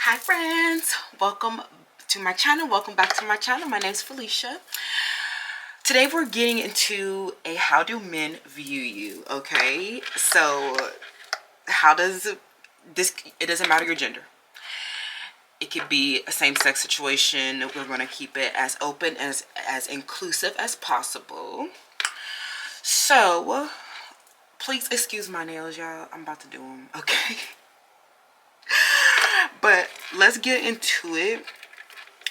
Hi friends, welcome to my channel. Welcome back to my channel. My name is Felicia. Today we're getting into a how do men view you. Okay, so how does this, it doesn't matter your gender. It could be a same-sex situation. We're going to keep it as open, as inclusive as possible. So please excuse my nails, y'all. I'm about to do them. Okay. But let's get into it.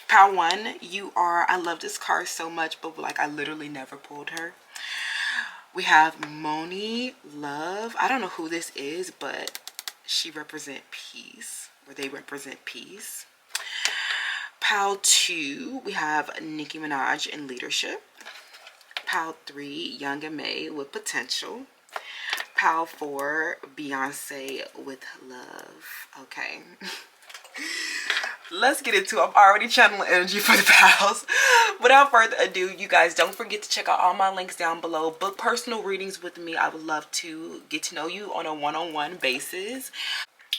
Pile one, you are, I love this card so much, but like I literally never pulled her. We have MONIE, love. I don't know who this is, but she represent peace, or they represent peace. Pile two, we have Nicki Minaj in leadership. Pile three, Young and May with potential. Pile four, Beyonce with love. Okay. Let's get into it. I'm already channeling energy for the pals. Without further ado, you guys, don't forget to check out all my links down below. Book personal readings with me. I would love to get to know you on a one-on-one basis.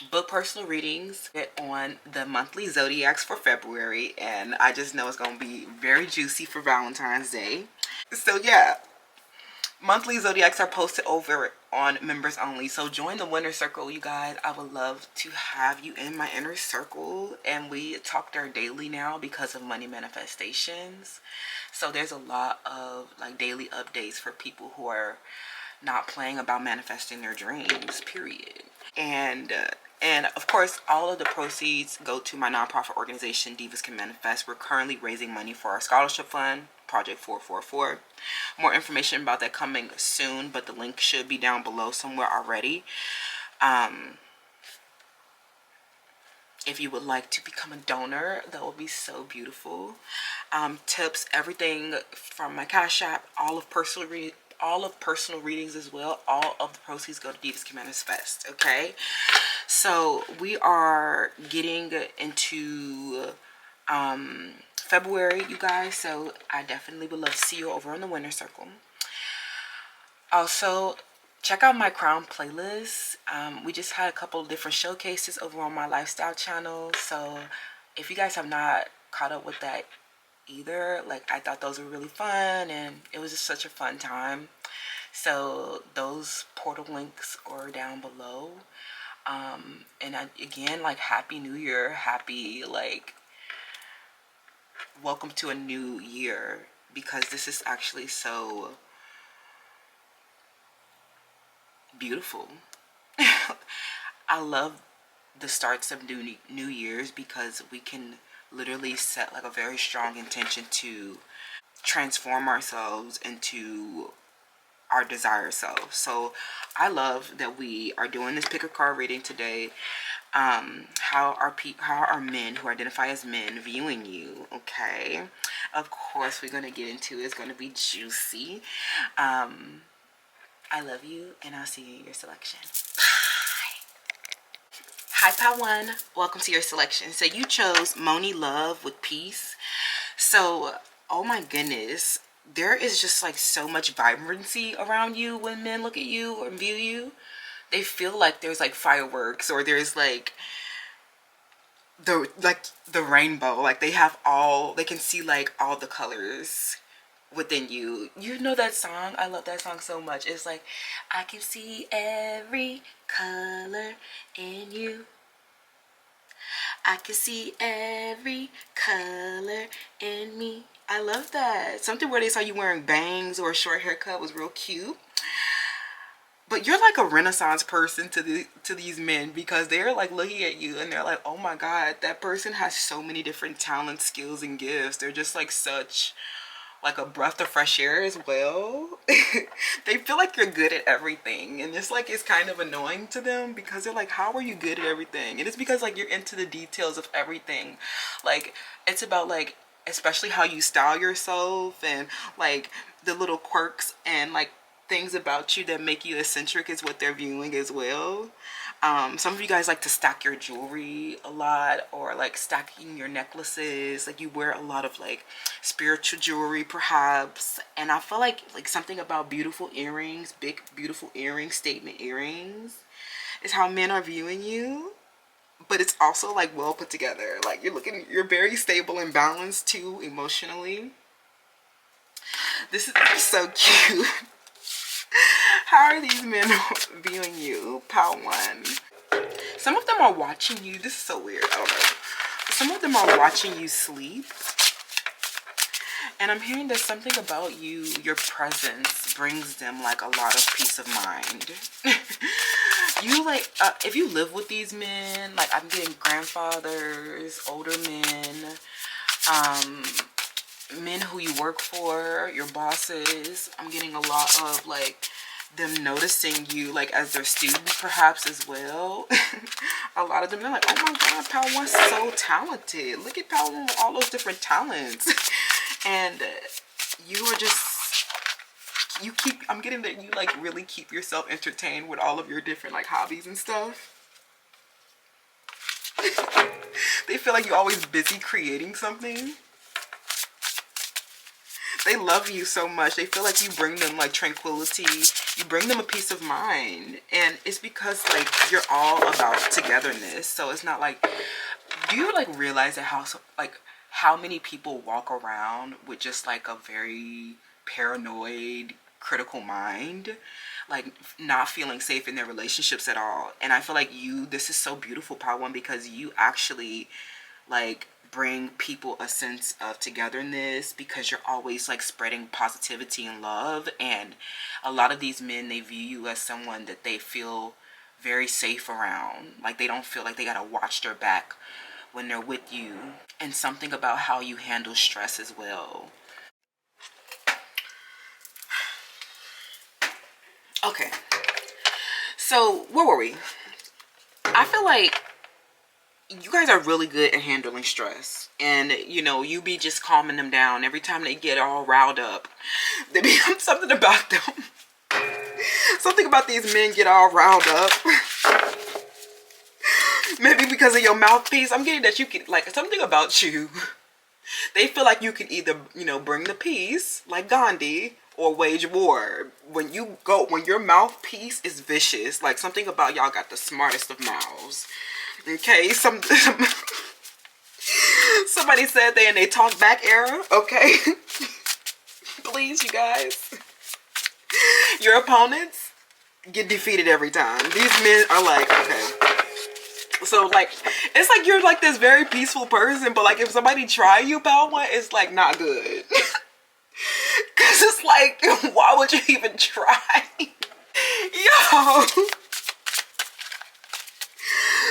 Book personal readings on the monthly zodiacs for February, and I just know it's going to be very juicy for Valentine's Day. So yeah, monthly zodiacs are posted over on members only, so join the winner circle, you guys. I would love to have you in my inner circle, and we talk there daily now because of money manifestations. So there's a lot of like daily updates for people who are not playing about manifesting their dreams, period. And of course, all of the proceeds go to my nonprofit organization, Divas Can Manifest. We're currently raising money for our scholarship fund, Project 444. More information about that coming soon, but the link should be down below somewhere already. If you would like to become a donor, that would be so beautiful. Tips, everything from my Cash App, all of personal readings as well. All of the proceeds go to Divas Can Manifest. Okay, so we are getting into February, you guys, so I definitely would love to see you over in the winner circle. Also, check out my crown playlist. We just had a couple of different showcases over on my lifestyle channel, so if you guys have not caught up with that either, like, I thought those were really fun and it was just such a fun time. So those portal links are down below. And again, like, happy new year, happy, like, welcome to a new year, because this is actually so beautiful. I love the starts of new years, because we can literally set like a very strong intention to transform ourselves into our desired self. So I love that we are doing this pick a card reading today. How are men who identify as men viewing you? Okay, of course we're gonna get into it. It's gonna be juicy. I love you, and I'll see you in your selection. Hi, Pal One. Welcome to your selection. So you chose MONIE, love with peace. So, oh my goodness, there is just like so much vibrancy around you when men look at you or view you. They feel like there's like fireworks, or there's like the rainbow. Like they can see like all the colors within you. You know that song? I love that song so much. It's like, I can see every color in you. I can see every color in me. I love that. Something where they saw you wearing bangs or a short haircut was real cute. But you're like a renaissance person to these men, because they're like looking at you and they're like, oh my god, that person has so many different talents, skills, and gifts. They're just like such like a breath of fresh air as well. They feel like you're good at everything, and it's like it's kind of annoying to them, because they're like, how are you good at everything? And it's because like you're into the details of everything. Like, it's about like, especially how you style yourself, and like the little quirks and like things about you that make you eccentric is what they're viewing as well. Some of you guys like to stack your jewelry a lot, or like stacking your necklaces. Like you wear a lot of like spiritual jewelry perhaps. And I feel like something about beautiful earrings, big beautiful earrings, statement earrings, is how men are viewing you. but it's also like well put together. Like you're very stable and balanced too emotionally. This is so cute. How are these men viewing you? Pile 1. Some of them are watching you. This is so weird. I don't know. Some of them are watching you sleep. And I'm hearing there's something about you, your presence brings them like a lot of peace of mind. You like, if you live with these men, like I'm getting grandfathers, older men, men who you work for, your bosses. I'm getting a lot of like them noticing you like as their student perhaps as well. A lot of them, they're like, oh my god, Pal 1's so talented. Look at Pal 1 with all those different talents. And you are just, I'm getting that you like really keep yourself entertained with all of your different like hobbies and stuff. They feel like you're always busy creating something. They love you so much. They feel like you bring them like tranquility. You bring them a peace of mind. And it's because like you're all about togetherness. So it's not like, do you like realize that how many people walk around with just like a very paranoid, critical mind, like not feeling safe in their relationships at all? And I feel like this is so beautiful, Power 1, because you actually like bring people a sense of togetherness, because you're always like spreading positivity and love. And a lot of these men, they view you as someone that they feel very safe around. Like they don't feel like they gotta watch their back when they're with you. And something about how you handle stress as well. Okay, so where were we? I feel like you guys are really good at handling stress, and you know, you be just calming them down every time they get all riled up. There becomes something about them. Something about these men get all riled up. Maybe because of your mouthpiece. I'm getting that you can, like, something about you. They feel like you can either, you know, bring the peace like Gandhi, or wage war. When your mouthpiece is vicious, like something about y'all got the smartest of mouths. Okay, somebody said they in a talk back era. Okay. Please, you guys. Your opponents get defeated every time. These men are like, okay. So like, it's like you're like this very peaceful person, but like if somebody try you, Pal 1, it's like not good. Cause it's like, why would you even try? Yo.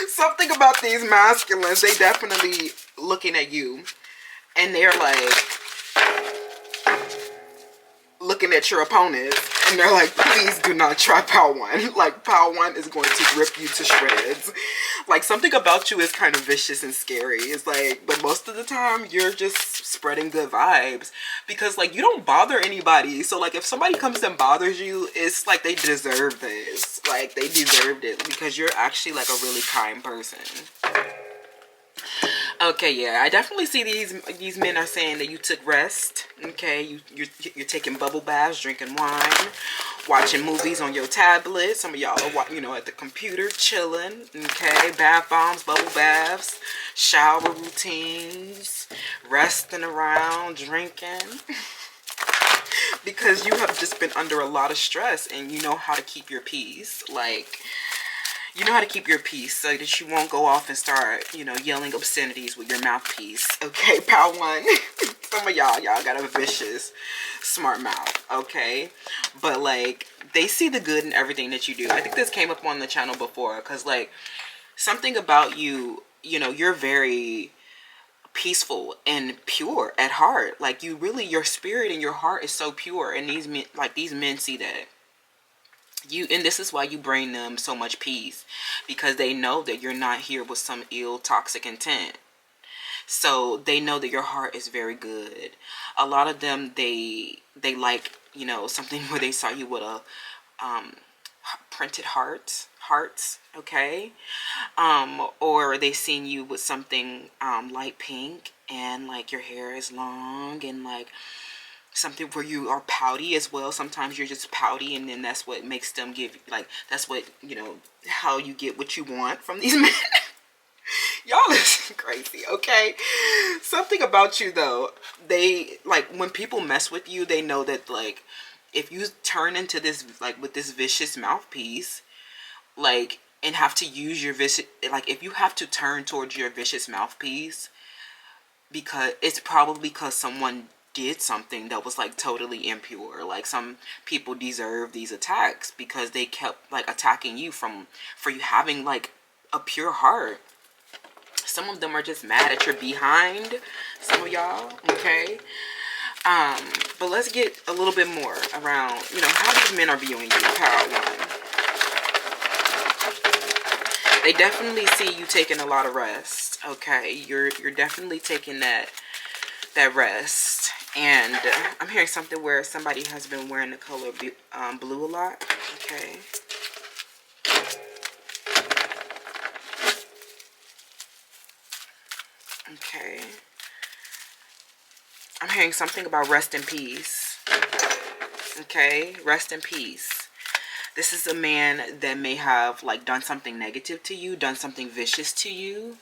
Something about these masculines, they definitely looking at you and they're like looking at your opponent and they're like, please do not try Pal 1. Like Pal 1 is going to rip you to shreds. Like something about you is kind of vicious and scary. It's like, but most of the time you're just spreading good vibes, because like you don't bother anybody. So like if somebody comes and bothers you, it's like they deserve this. Like they deserved it, because you're actually like a really kind person. Okay, yeah, I definitely see these men are saying that you took rest. Okay, you're taking bubble baths, drinking wine, watching movies on your tablet. Some of y'all are, you know, at the computer chilling. Okay, bath bombs, bubble baths, shower routines, resting around, drinking. Because you have just been under a lot of stress and you know how to keep your peace. Like, you know how to keep your peace so that you won't go off and start, you know, yelling obscenities with your mouthpiece. Okay, Pal 1. Some of y'all got a vicious, smart mouth, okay? But, like, they see the good in everything that you do. I think this came up on the channel before, because, like, something about you, you know, you're very peaceful and pure at heart. Like, you really, your spirit and your heart is so pure, and these men see that. And this is why you bring them so much peace, because they know that you're not here with some ill, toxic intent. So they know that your heart is very good. A lot of them, they like, you know, something where they saw you with a printed hearts, okay, or they seen you with something light pink, and like your hair is long, and like something where you are pouty as well. Sometimes you're just pouty, and then that's what makes them give, like, that's what, you know, how you get what you want from these men. Y'all is crazy, okay? Something about you though, they like when people mess with you, they know that like if you turn into this like with this vicious mouthpiece, like and have to use your vicious like if you have to turn towards your vicious mouthpiece because it's probably because someone did something that was like totally impure. Like some people deserve these attacks because they kept like attacking you for you having like a pure heart. Some of them are just mad at your behind. Some of y'all, okay? But let's get a little bit more around, you know, how these men are viewing you, power one. They definitely see you taking a lot of rest, okay? You're definitely taking that rest. And I'm hearing something where somebody has been wearing the color blue a lot, okay? Okay. I'm hearing something about rest in peace. Okay, rest in peace. This is a man that may have like done something negative to you, done something vicious to you,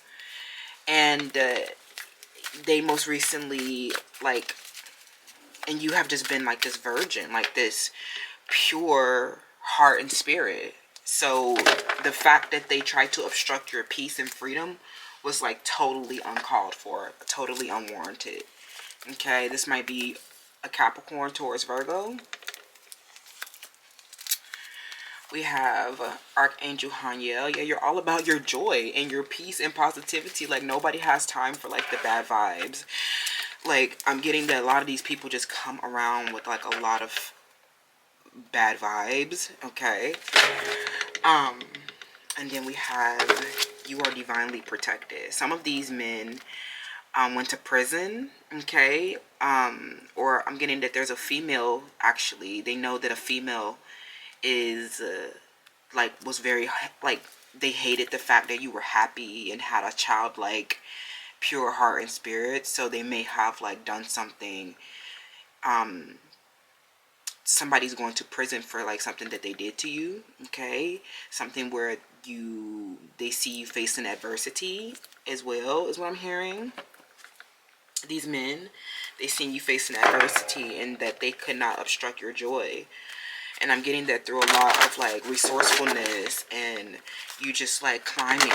and they most recently like, and you have just been like this virgin, like this pure heart and spirit. So the fact that they tried to obstruct your peace and freedom was like totally uncalled for, totally unwarranted. Okay, this might be a Capricorn, Taurus, Virgo. We have Archangel Haniel. Yeah, you're all about your joy and your peace and positivity. Like nobody has time for like the bad vibes. Like I'm getting that a lot of these people just come around with like a lot of bad vibes. Okay. And then we have you are divinely protected. Some of these men went to prison, okay? Or I'm getting that there's a female, actually. They know that a female is, like, was very, like, they hated the fact that you were happy and had a childlike, pure heart and spirit. So they may have, like, done something, somebody's going to prison for, like, something that they did to you, okay? Something where they see you facing adversity as well, is what I'm hearing. These men, they seen you facing adversity and that they could not obstruct your joy. And I'm getting that through a lot of like resourcefulness and you just like climbing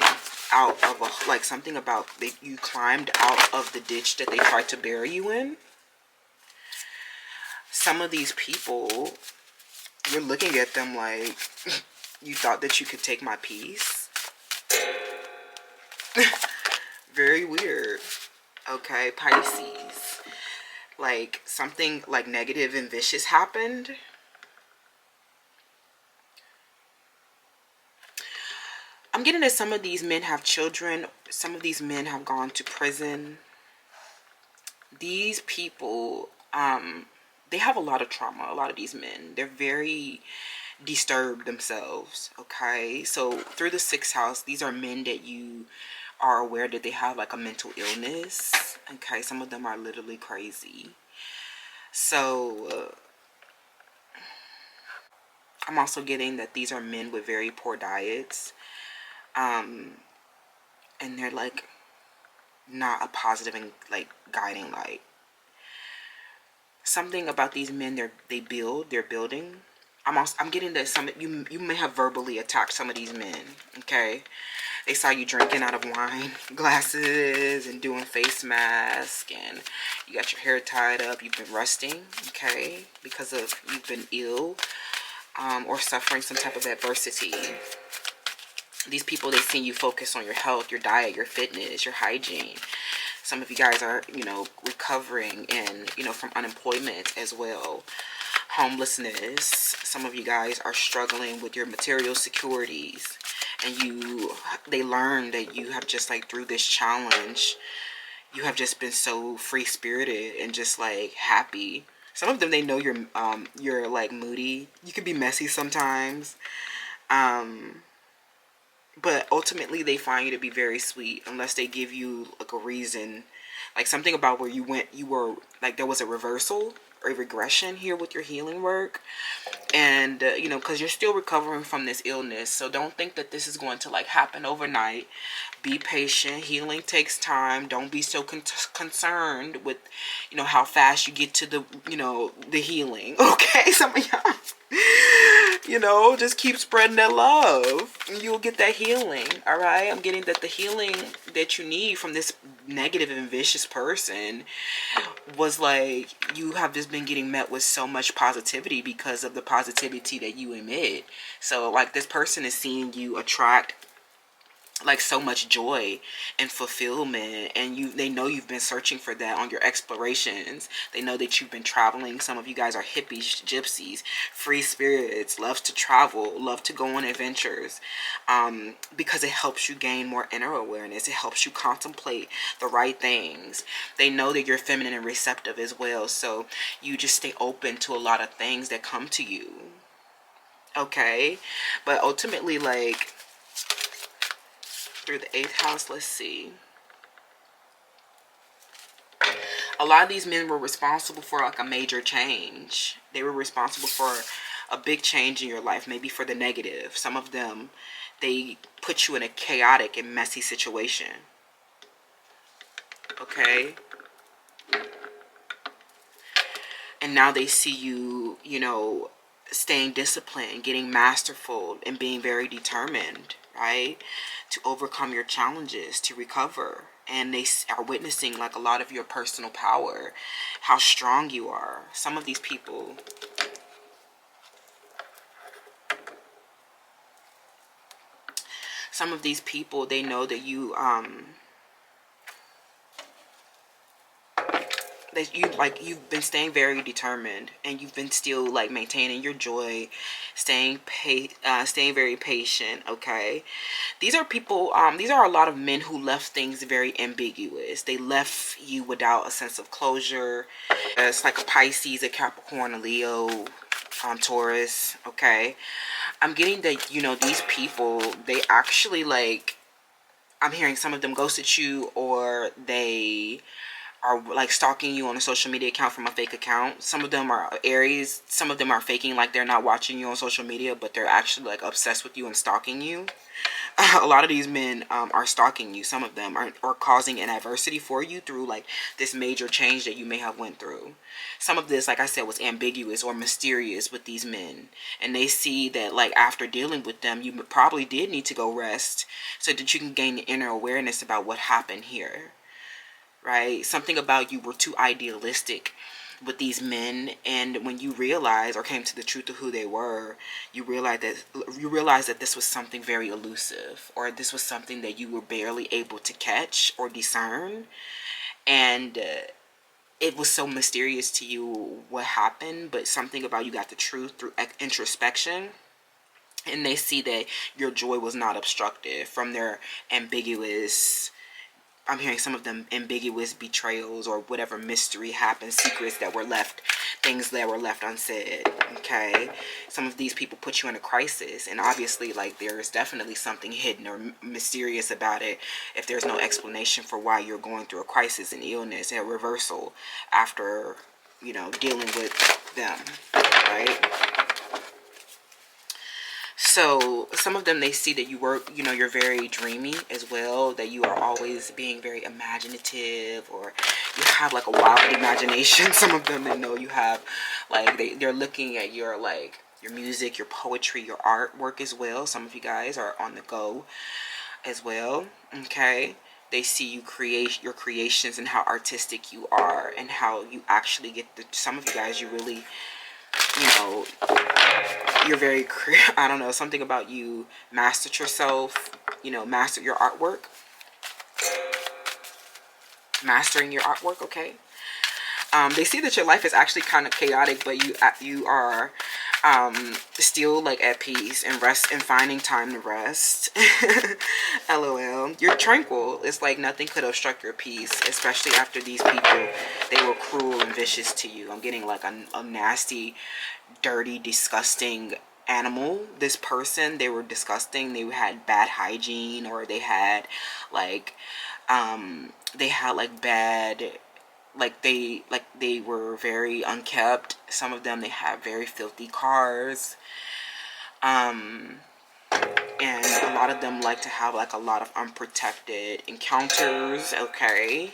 out of a, like something about you climbed out of the ditch that they tried to bury you in. Some of these people, you're looking at them like you thought that you could take my peace. Very weird. Okay, Pisces. Like something like negative and vicious happened. I'm getting that some of these men have children. Some of these men have gone to prison. These people, they have a lot of trauma. A lot of these men, they're very disturbed themselves. Okay, so through the 6th house, these are men that you are aware that they have like a mental illness. Okay, some of them are literally crazy. So I'm also getting that these are men with very poor diets, and they're like not a positive and like guiding light. Something about these men, they're building. I'm getting that some you may have verbally attacked some of these men. Okay, they saw you drinking out of wine glasses and doing face masks, and you got your hair tied up. You've been resting, okay, because of you've been ill, or suffering some type of adversity. These people, they see you focus on your health, your diet, your fitness, your hygiene. Some of you guys are, you know, recovering and, you know, from unemployment as well. Homelessness. Some of you guys are struggling with your material securities. And they learn that you have just like through this challenge, you have just been so free-spirited and just like happy. Some of them, they know you're like moody. You can be messy sometimes. But ultimately, they find you to be very sweet unless they give you like a reason Like something about where you were like there was a reversal or a regression here with your healing work. And you know, because you're still recovering from this illness, so don't think that this is going to like happen overnight. Be patient. Healing takes time. Don't be so concerned with, you know, how fast you get to the, you know, the healing. Okay, some of y'all, you know, just keep spreading that love. You'll get that healing. All right, I'm getting that the healing that you need from this negative and vicious person was like, you have just been getting met with so much positivity because of the positivity that you emit. So like this person is seeing you attract like so much joy and fulfillment, and they know you've been searching for that on your explorations. They know that you've been traveling. Some of you guys are hippies, gypsies, free spirits, love to travel, love to go on adventures, because it helps you gain more inner awareness. It helps you contemplate the right things. They know that you're feminine and receptive as well, so you just stay open to a lot of things that come to you. Okay, but ultimately, like, through the 8th house, let's see. A lot of these men were responsible for like a major change. They were responsible for a big change in your life, maybe for the negative. Some of them, they put you in a chaotic and messy situation. Okay? And now they see you, you know, staying disciplined, getting masterful, and being very determined, right? To overcome your challenges, to recover. And they are witnessing like a lot of your personal power, how strong you are. Some of these people, they know that you, that you've been staying very determined, and you've been still like maintaining your joy, staying very patient. Okay, these are people, these are a lot of men who left things very ambiguous. They left you without a sense of closure. It's like a Pisces, a Capricorn, a Leo, Taurus. Okay, I'm getting that, you know, these people, they actually like, I'm hearing some of them ghosted you, or they are like stalking you on a social media account from a fake account. Some of them are Aries. Some of them are faking like they're not watching you on social media, but they're actually like obsessed with you and stalking you. A lot of these men are stalking you. Some of them are causing an adversity for you through like this major change that you may have went through. Some of this, like I said, was ambiguous or mysterious with these men, and they see that like after dealing with them, you probably did need to go rest so that you can gain the inner awareness about what happened here. Right? Something about you were too idealistic with these men, and when you realized or came to the truth of who they were, you realized that this was something very elusive, or this was something that you were barely able to catch or discern. And it was so mysterious to you what happened, but something about you got the truth through introspection. And they see that your joy was not obstructed from their ambiguous, I'm hearing some of them ambiguous betrayals or whatever mystery happened, secrets that were left, things that were left unsaid. Okay, some of these people put you in a crisis, and obviously like there's definitely something hidden or mysterious about it if there's no explanation for why you're going through a crisis, an illness, and a reversal after, you know, dealing with them, right? So some of them, they see that you work, you know, you're very dreamy as well, that you are always being very imaginative, or you have like a wild imagination. Some of them, they know you have like, they're looking at your like your music, your poetry, your artwork as well. Some of you guys are on the go as well. Okay, they see you create your creations and how artistic you are, and how you actually get the, some of you guys, you really, you know, you're very, I don't know, something about you mastered yourself, you know, master your artwork, mastering your artwork. Okay, they see that your life is actually kind of chaotic, but you are still like at peace and rest, and finding time to rest. LOL, you're tranquil. It's like nothing could obstruct your peace, especially after these people, they were cruel and vicious to you. I'm getting like a nasty, dirty, disgusting animal. This person, they were disgusting. They had bad hygiene, or they had like They had like bad, they were very unkept. Some of them, they had very filthy cars. Um, and a lot of them like to have like a lot of unprotected encounters. Okay.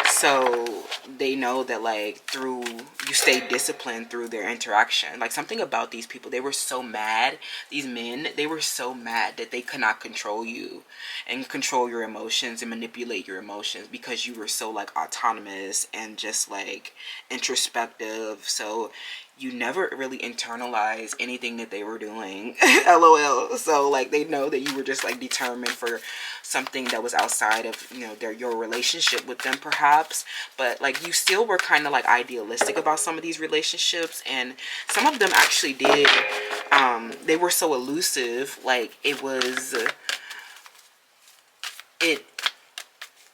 So they know that like through, you stay disciplined through their interaction. Like something about these people, they were so mad, these men, they were so mad that they could not control you and control your emotions and manipulate your emotions, because you were so like autonomous and just like introspective. So you never really internalize anything that they were doing. LOL. So like they know that you were just like determined for something that was outside of, you know, your relationship with them perhaps. But like you still were kind of like idealistic about some of these relationships, and some of them actually did, they were so elusive. Like it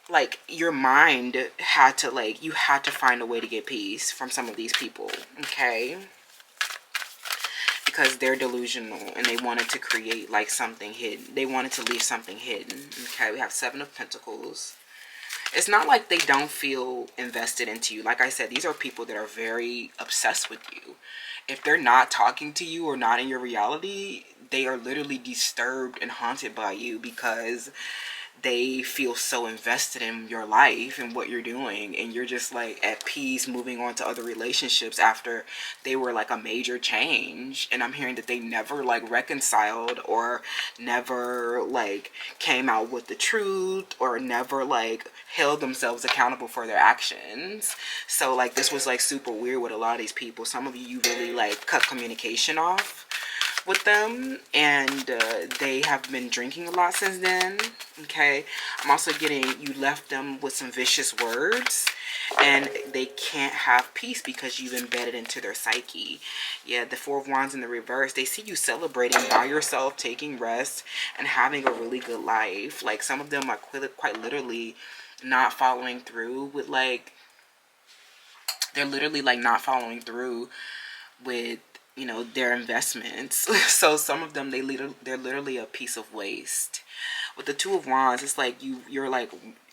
like your mind had to, like, you had to find a way to get peace from some of these people. Okay. Because they're delusional and they wanted to create like something hidden. They wanted to leave something hidden. Okay, we have Seven of Pentacles. It's not like they don't feel invested into you. Like I said, these are people that are very obsessed with you. If they're not talking to you or not in your reality, they are literally disturbed and haunted by you, because they feel so invested in your life and what you're doing, and you're just like at peace moving on to other relationships after they were like a major change. And I'm hearing that they never like reconciled, or never like came out with the truth, or never like held themselves accountable for their actions. So like this was like super weird with a lot of these people. Some of you really like cut communication off with them, and they have been drinking a lot since then. Okay, I'm also getting you left them with some vicious words, and they can't have peace because you've embedded into their psyche. Yeah, the Four of Wands in the reverse, they see you celebrating by yourself, taking rest, and having a really good life. Like some of them are quite literally not following through with like, they're literally like not following through with, you know, their investments. So some of them, they're literally a piece of waste. With the Two of Wands, it's like you're like,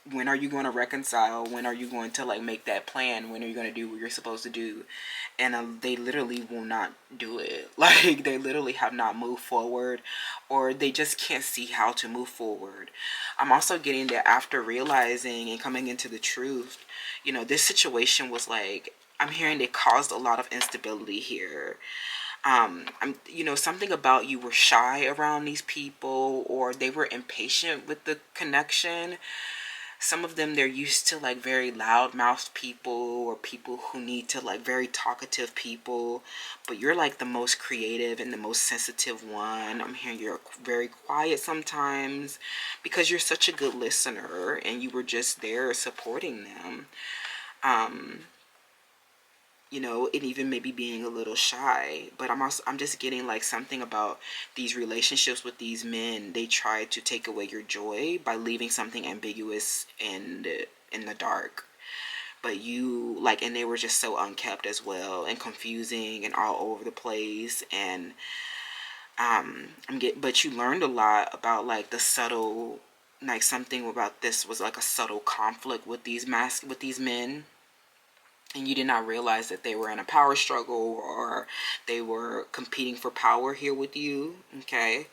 when are you going to reconcile? When are you going to like make that plan? When are you going to do what you're supposed to do? And they literally will not do it. Like they literally have not moved forward, or they just can't see how to move forward. I'm also getting that after realizing and coming into the truth, you know, this situation was like, I'm hearing it caused a lot of instability here. You know, something about you were shy around these people, or they were impatient with the connection. Some of them, they're used to like very loud-mouthed people, or people who need to like very talkative people, but you're like the most creative and the most sensitive one. I'm hearing you're very quiet sometimes because you're such a good listener and you were just there supporting them. You know, and even maybe being a little shy. But I'm just getting like something about these relationships with these men. They try to take away your joy by leaving something ambiguous and in the dark. But you like, and they were just so unkept as well, and confusing and all over the place. And but you learned a lot about like the subtle, like something about this was like a subtle conflict with these men, and you did not realize that they were in a power struggle, or they were competing for power here with you. Okay.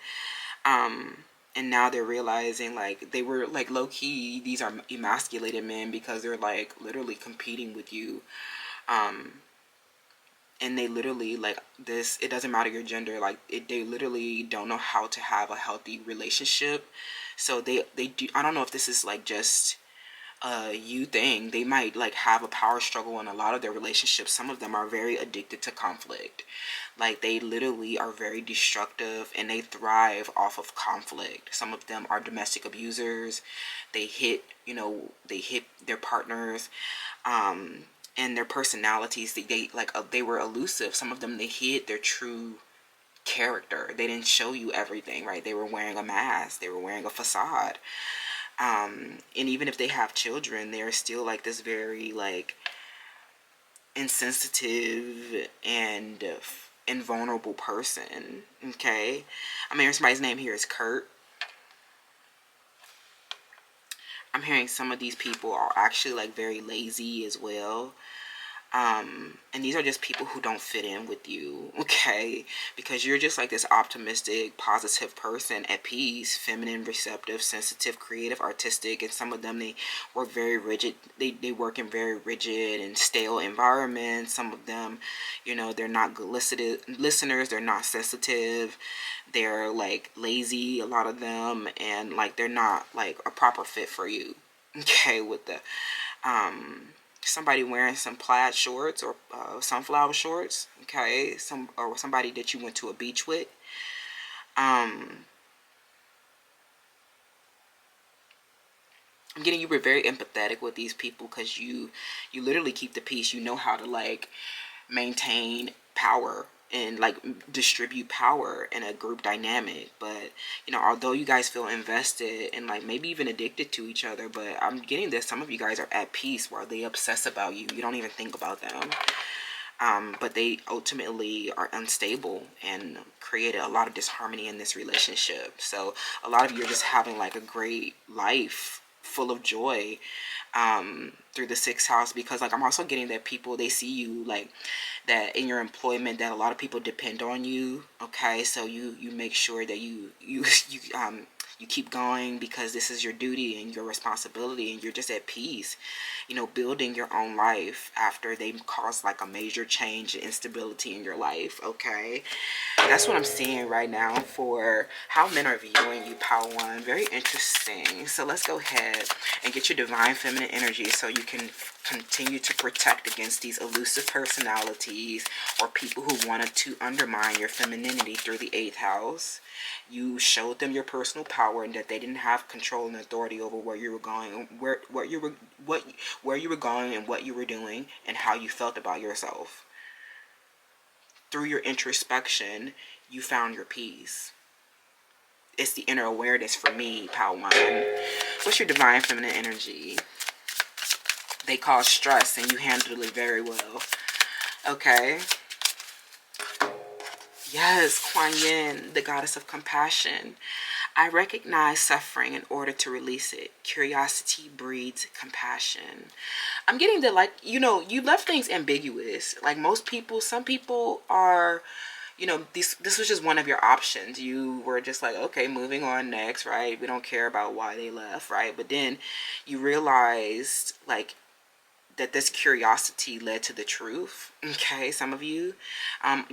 And now they're realizing like they were like low-key, these are emasculated men, because they're like literally competing with you. And they literally like this, it doesn't matter your gender, like they literally don't know how to have a healthy relationship. So they do, I don't know if this is like just you thing. They might like have a power struggle in a lot of their relationships. Some of them are very addicted to conflict. Like they literally are very destructive, and they thrive off of conflict. Some of them are domestic abusers. They hit, you know, they hit their partners, and their personalities, they were elusive. Some of them, they hid their true character. They didn't show you everything, right? They were wearing a mask. They were wearing a facade. And even if they have children, they're still like this very like insensitive and invulnerable person. Okay, I mean, somebody's name here is Kurt. I'm hearing some of these people are actually like very lazy as well. And these are just people who don't fit in with you, okay? Because you're just like this optimistic, positive person, at peace, feminine, receptive, sensitive, creative, artistic, and some of them, they work very rigid. They work in very rigid and stale environments. Some of them, you know, they're not good listeners. They're not sensitive. They're like lazy, a lot of them, and like they're not like a proper fit for you, okay? With the somebody wearing some plaid shorts or sunflower shorts, okay, or somebody that you went to a beach with. I'm getting you were very empathetic with these people because you literally keep the peace. You know how to like maintain power and like distribute power in a group dynamic. But you know, although you guys feel invested and like maybe even addicted to each other, but I'm getting that some of you guys are at peace while they obsess about you. You don't even think about them. But they ultimately are unstable and created a lot of disharmony in this relationship. So a lot of you are just having like a great life full of joy through the sixth house, because like I'm also getting that people, they see you like that in your employment, that a lot of people depend on you, okay? So you make sure that you keep going because this is your duty and your responsibility, and you're just at peace, you know, building your own life after they cause like a major change and instability in your life, okay? That's what I'm seeing right now for how men are viewing you, Power One. Very interesting. So let's go ahead and get your divine feminine energy so you can continue to protect against these elusive personalities or people who wanted to undermine your femininity through the 8th house. You showed them your personal power and that they didn't have control and authority over where you were going, where you were going and what you were doing and how you felt about yourself. Through your introspection, you found your peace. It's the inner awareness for me, Power One. What's your divine feminine energy? They cause stress and you handled it very well. Okay. Yes, Kuan Yin, the goddess of compassion. I recognize suffering in order to release it. Curiosity breeds compassion. I'm getting that, like, you know, you left things ambiguous. Like most people, some people are, you know, this was just one of your options. You were just like, okay, moving on next, right? We don't care about why they left, right? But then you realized, like, that this curiosity led to the truth, okay? Some of you,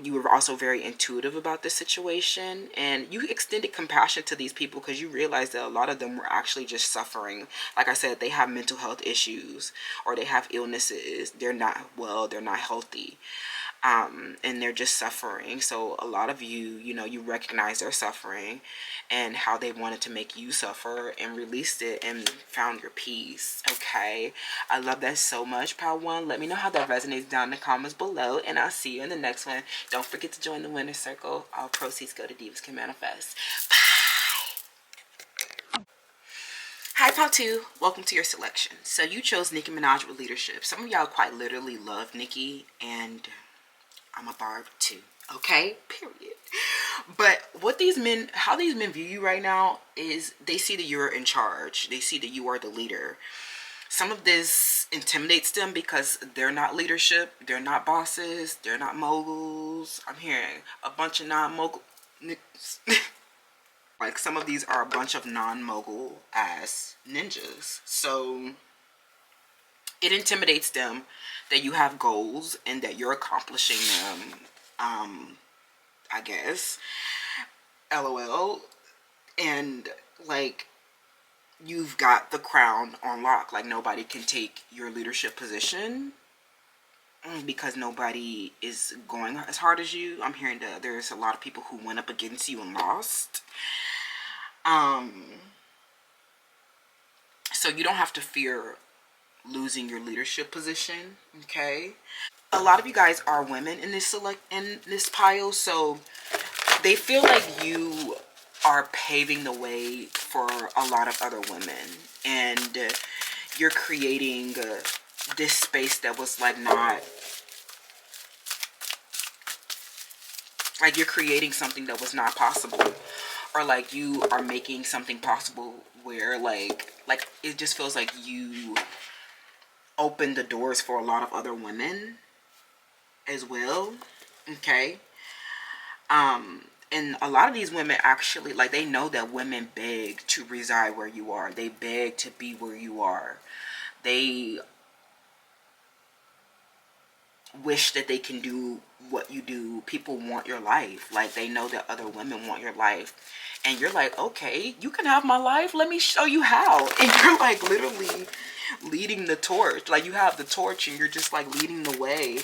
you were also very intuitive about this situation, and you extended compassion to these people because you realized that a lot of them were actually just suffering. Like I said, they have mental health issues or they have illnesses. They're not well, they're not healthy. And they're just suffering. So a lot of you, you know, you recognize their suffering and how they wanted to make you suffer and released it and found your peace, okay? I love that so much, Power One. Let me know how that resonates down in the comments below, and I'll see you in the next one. Don't forget to join the winner's circle. All proceeds go to Divas Can Manifest. Hi, Pow 2. Welcome to your selection. So you chose Nicki Minaj with leadership. Some of y'all quite literally love Nicki, and I'm a barb too, okay? Period. But what these men, how these men view you right now is they see that you're in charge. They see that you are the leader. Some of this intimidates them because they're not leadership. They're not bosses. They're not moguls. I'm hearing a bunch of non-mogul. Like some of these are a bunch of non-mogul ass ninjas. So it intimidates them that you have goals and that you're accomplishing them. I guess. LOL. And like you've got the crown on lock. Like nobody can take your leadership position because nobody is going as hard as you. I'm hearing that there's a lot of people who went up against you and lost. So you don't have to fear losing your leadership position, okay? A lot of you guys are women in this pile, so they feel like you are paving the way for a lot of other women, and you're creating this space that was like not Like you're creating something that was not possible, or like you are making something possible where like it just feels like you open the doors for a lot of other women as well. Okay. And a lot of these women actually, like, they know that women beg to reside where you are. They beg to be where you are. They wish that they can do what you do. People want your life. Like, they know that other women want your life. And you're like, okay, you can have my life. Let me show you how. And you're like literally leading the torch. Like, you have the torch and you're just like leading the way.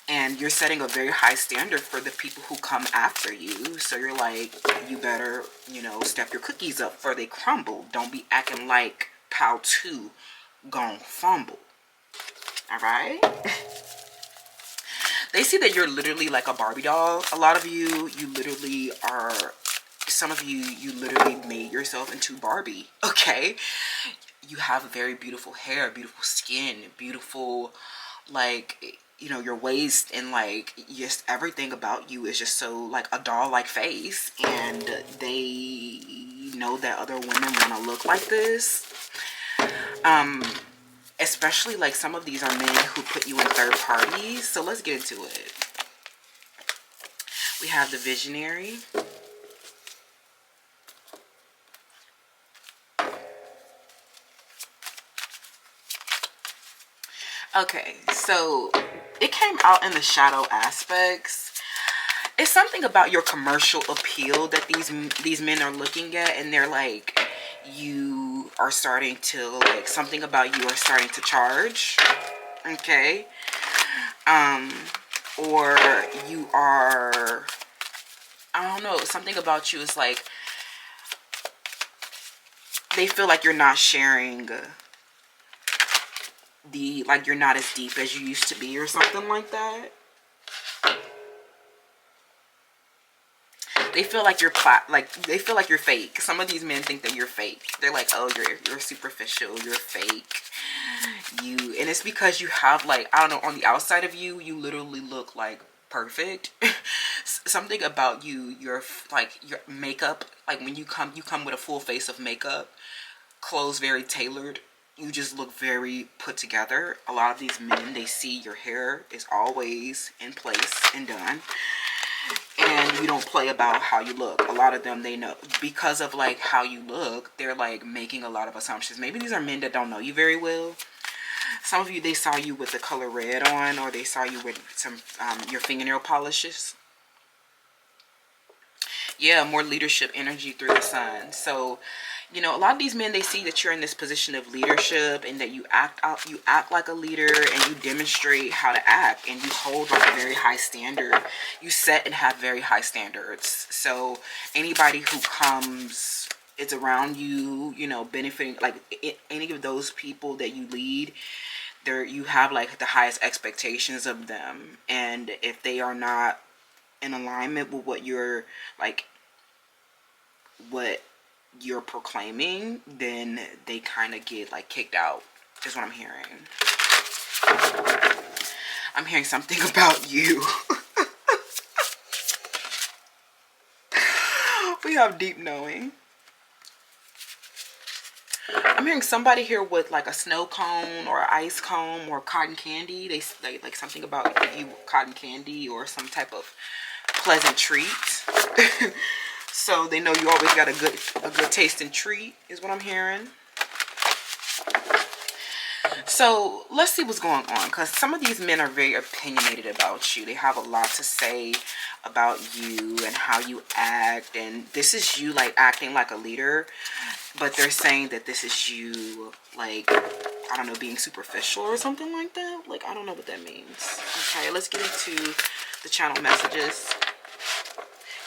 And you're setting a very high standard for the people who come after you. So you're like, you better, you know, step your cookies up before they crumble. Don't be acting like Pow 2 gon' fumble. Alright? They see that you're literally like a Barbie doll. A lot of you, you literally are, some of you, you literally made yourself into Barbie. Okay? You have very beautiful hair, beautiful skin, beautiful, like, you know, your waist, and like just everything about you is just so like a doll-like face. And they know that other women want to look like this. Especially like some of these are men who put you in third parties. So let's get into it. We have the visionary. Okay, so it came out in the shadow aspects. It's something about your commercial appeal that these men are looking at, and they're like, you are starting to, like, something about you are starting to charge. Okay. Or you are, I don't know, something about you is like, they feel like you're not sharing the, like, you're not as deep as you used to be, or something like that. They feel like you're they feel like you're fake. Some of these men think that you're fake. They're like, oh, you're superficial, you're fake. And it's because you have, like, I don't know, on the outside of you, you literally look like perfect. Something about you, your makeup, like when you come with a full face of makeup, clothes very tailored. You just look very put together. A lot of these men, they see your hair is always in place and done. And you don't play about how you look. A lot of them, they know, because of like how you look, they're like making a lot of assumptions. Maybe these are men that don't know you very well. Some of you, they saw you with the color red on, or they saw you with some your fingernail polishes. Yeah, more leadership energy through the sun. So, you know, a lot of these men, they see that you're in this position of leadership, and that you act like a leader, and you demonstrate how to act, and you hold like a very high standard. You set and have very high standards. So anybody who comes, it's around you, you know, benefiting, like any of those people that you lead, you have like the highest expectations of them. And if they are not in alignment with what you're like, what you're proclaiming, then they kind of get like kicked out, is what I'm hearing. I'm hearing something about you. We have deep knowing. I'm hearing somebody here with like a snow cone or ice cone or cotton candy. They like something about you, cotton candy, or some type of pleasant treat. So they know you always got a good tasting treat, is what I'm hearing. So let's see what's going on, because some of these men are very opinionated about you. They have a lot to say about you and how you act, and this is you like acting like a leader, but they're saying that this is you, like, I don't know, being superficial or something like that. Like, I don't know what that means. Okay, let's get into the channel messages.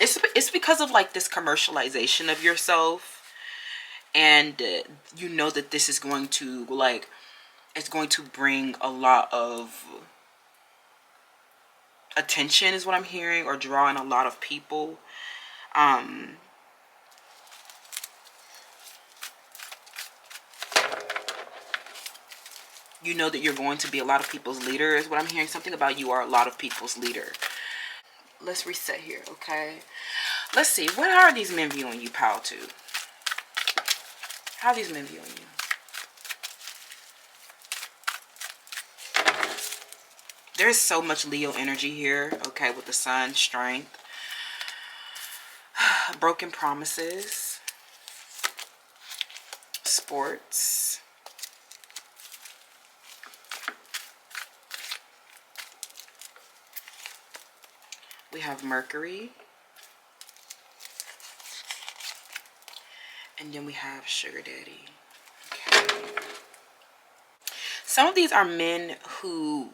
It's because of like this commercialization of yourself, and you know that this is going to, like, it's going to bring a lot of attention, is what I'm hearing, or drawing a lot of people. You know that you're going to be a lot of people's leader, is what I'm hearing. Something about you are a lot of people's leader. let's reset here, okay? Let's see. What are these men viewing you, pal, to? How are these men viewing you? There's so much Leo energy here, okay, with the sun, strength, broken promises, sports. We have Mercury. And then we have Sugar Daddy. Okay. Some of these are men who,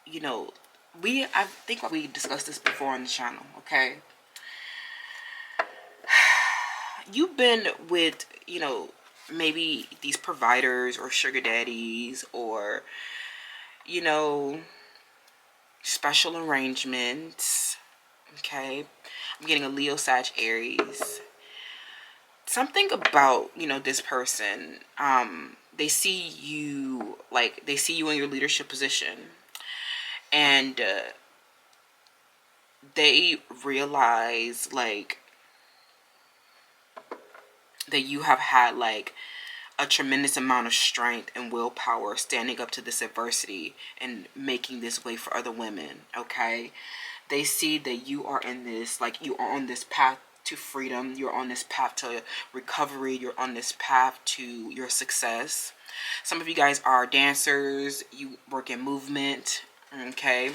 you know, I think we discussed this before on the channel, okay? You've been with, you know, maybe these providers or sugar daddies or, you know, special arrangements, okay? I'm getting a Leo, Sag, Aries. Something about, you know, this person, they see you, like, they see you in your leadership position, and they realize, like, that you have had, like, a tremendous amount of strength and willpower standing up to this adversity and making this way for other women, okay? They see that you are in this, like, you are on this path to freedom, you're on this path to recovery, you're on this path to your success. Some of you guys are dancers, you work in movement, okay?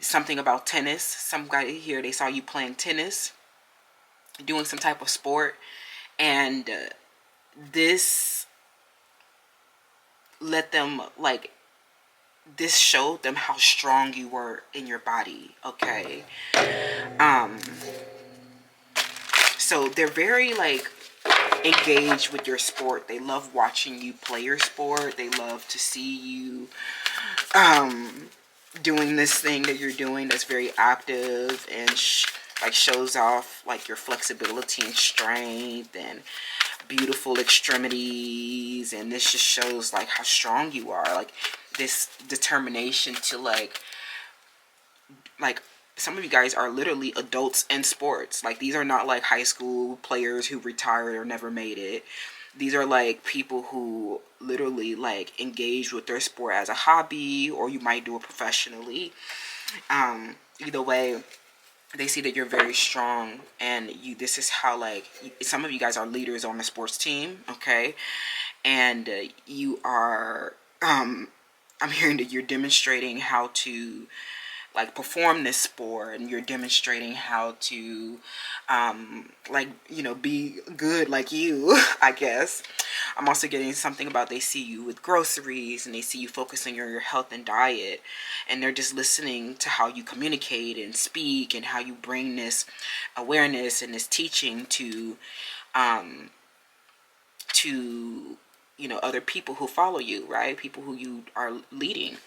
Something about tennis. Some guy here, they saw you playing tennis, doing some type of sport, and this let them, like, this showed them how strong you were in your body, okay? So they're very, like, engaged with your sport. They love watching you play your sport. They love to see you doing this thing that you're doing that's very active and like shows off, like, your flexibility and strength and beautiful extremities. And this just shows, like, how strong you are, like this determination to, like some of you guys are literally adults in sports. Like, these are not like high school players who retired or never made it. These are, like, people who literally, like, engage with their sport as a hobby, or you might do it professionally. Either way, they see that you're very strong, and this is how, like, some of you guys are leaders on the sports team, okay? And you are, I'm hearing that you're demonstrating how to, like, perform this sport, and you're demonstrating how to like, you know, be good like you, I guess. I'm also getting something about they see you with groceries, and they see you focusing on your health and diet, and they're just listening to how you communicate and speak and how you bring this awareness and this teaching to you know, other people who follow you, right? People who you are leading.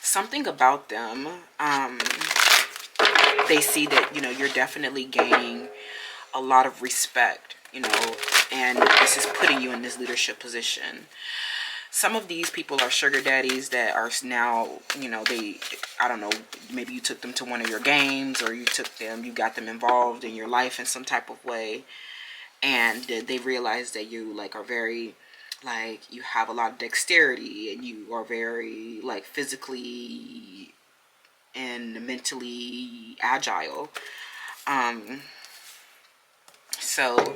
Something about them, they see that, you know, you're definitely gaining a lot of respect, you know, and this is putting you in this leadership position. Some of these people are sugar daddies that are now, you know, I don't know, maybe you took them to one of your games, or you got them involved in your life in some type of way, and they realize that you, like, are very, like, you have a lot of dexterity, and you are very, like, physically and mentally agile. So,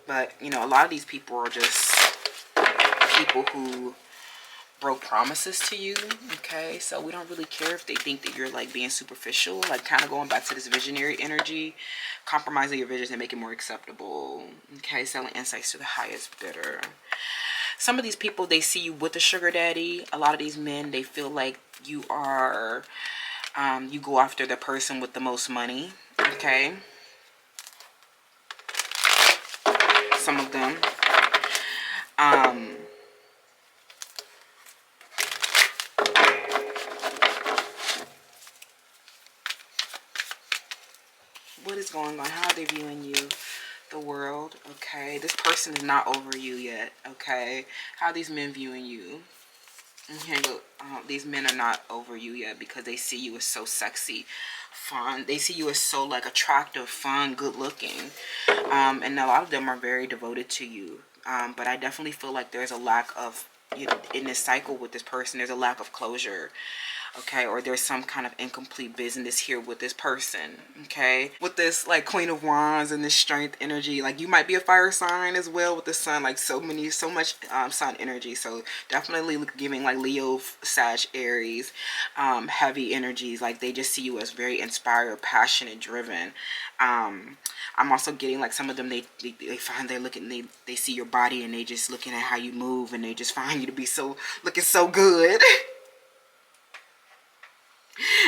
but, you know, a lot of these people are just people who broke promises to you, okay? So we don't really care if they think that you're, like, being superficial, like, kind of going back to this visionary energy, compromising your visions and make it more acceptable, okay? Selling insights to the highest bidder. Some of these people, they see you with a sugar daddy. A lot of these men, they feel like you are, you go after the person with the most money, okay? Some of them. What is going on? How are they viewing you? The world, okay? This person is not over you yet, okay? How are these men viewing you? Okay, look, these men are not over you yet because they see you as so sexy, fun. They see you as so like attractive, fun, good looking. And a lot of them are very devoted to you. But I definitely feel like there's a lack of, you know, in this cycle with this person, there's a lack of closure. Okay, or there's some kind of incomplete business here with this person. Okay, with this like Queen of Wands and this strength energy, like you might be a fire sign as well with the sun, like so much sun energy. So definitely giving like Leo, Sag, Aries, heavy energies. Like they just see you as very inspired, passionate, driven. I'm also getting like some of them, they find they're looking, they see your body and they just looking at how you move and they just find you to be so looking so good.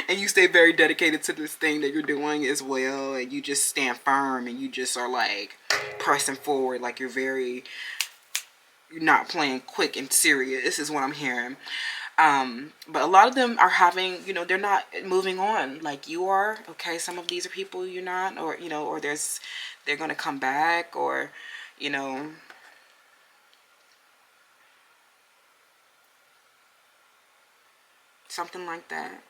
And you stay very dedicated to this thing that you're doing as well, and you just stand firm and you just are like pressing forward, like you're not playing quick and serious. This is what I'm hearing. But a lot of them are having, you know, they're not moving on like you are. Okay, some of these are people you're not, or you know, or they're gonna come back, or you know, something like that.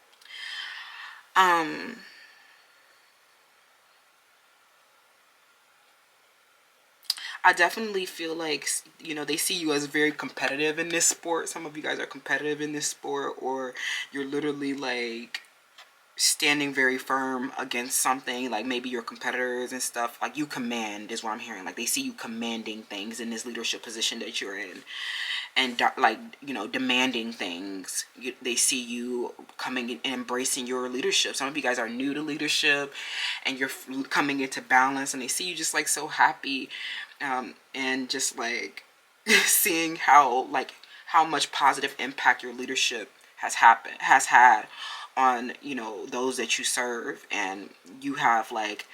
I definitely feel like, you know, they see you as very competitive in this sport. Some of you guys are competitive in this sport, or you're literally like standing very firm against something, like maybe your competitors and stuff. Like you command is what I'm hearing. Like they see you commanding things in this leadership position that you're in, and like, you know, demanding things. They see you coming in and embracing your leadership. Some of you guys are new to leadership and you're coming into balance, and they see you just like so happy, and just like seeing how much positive impact your leadership has had on, you know, those that you serve. And you have like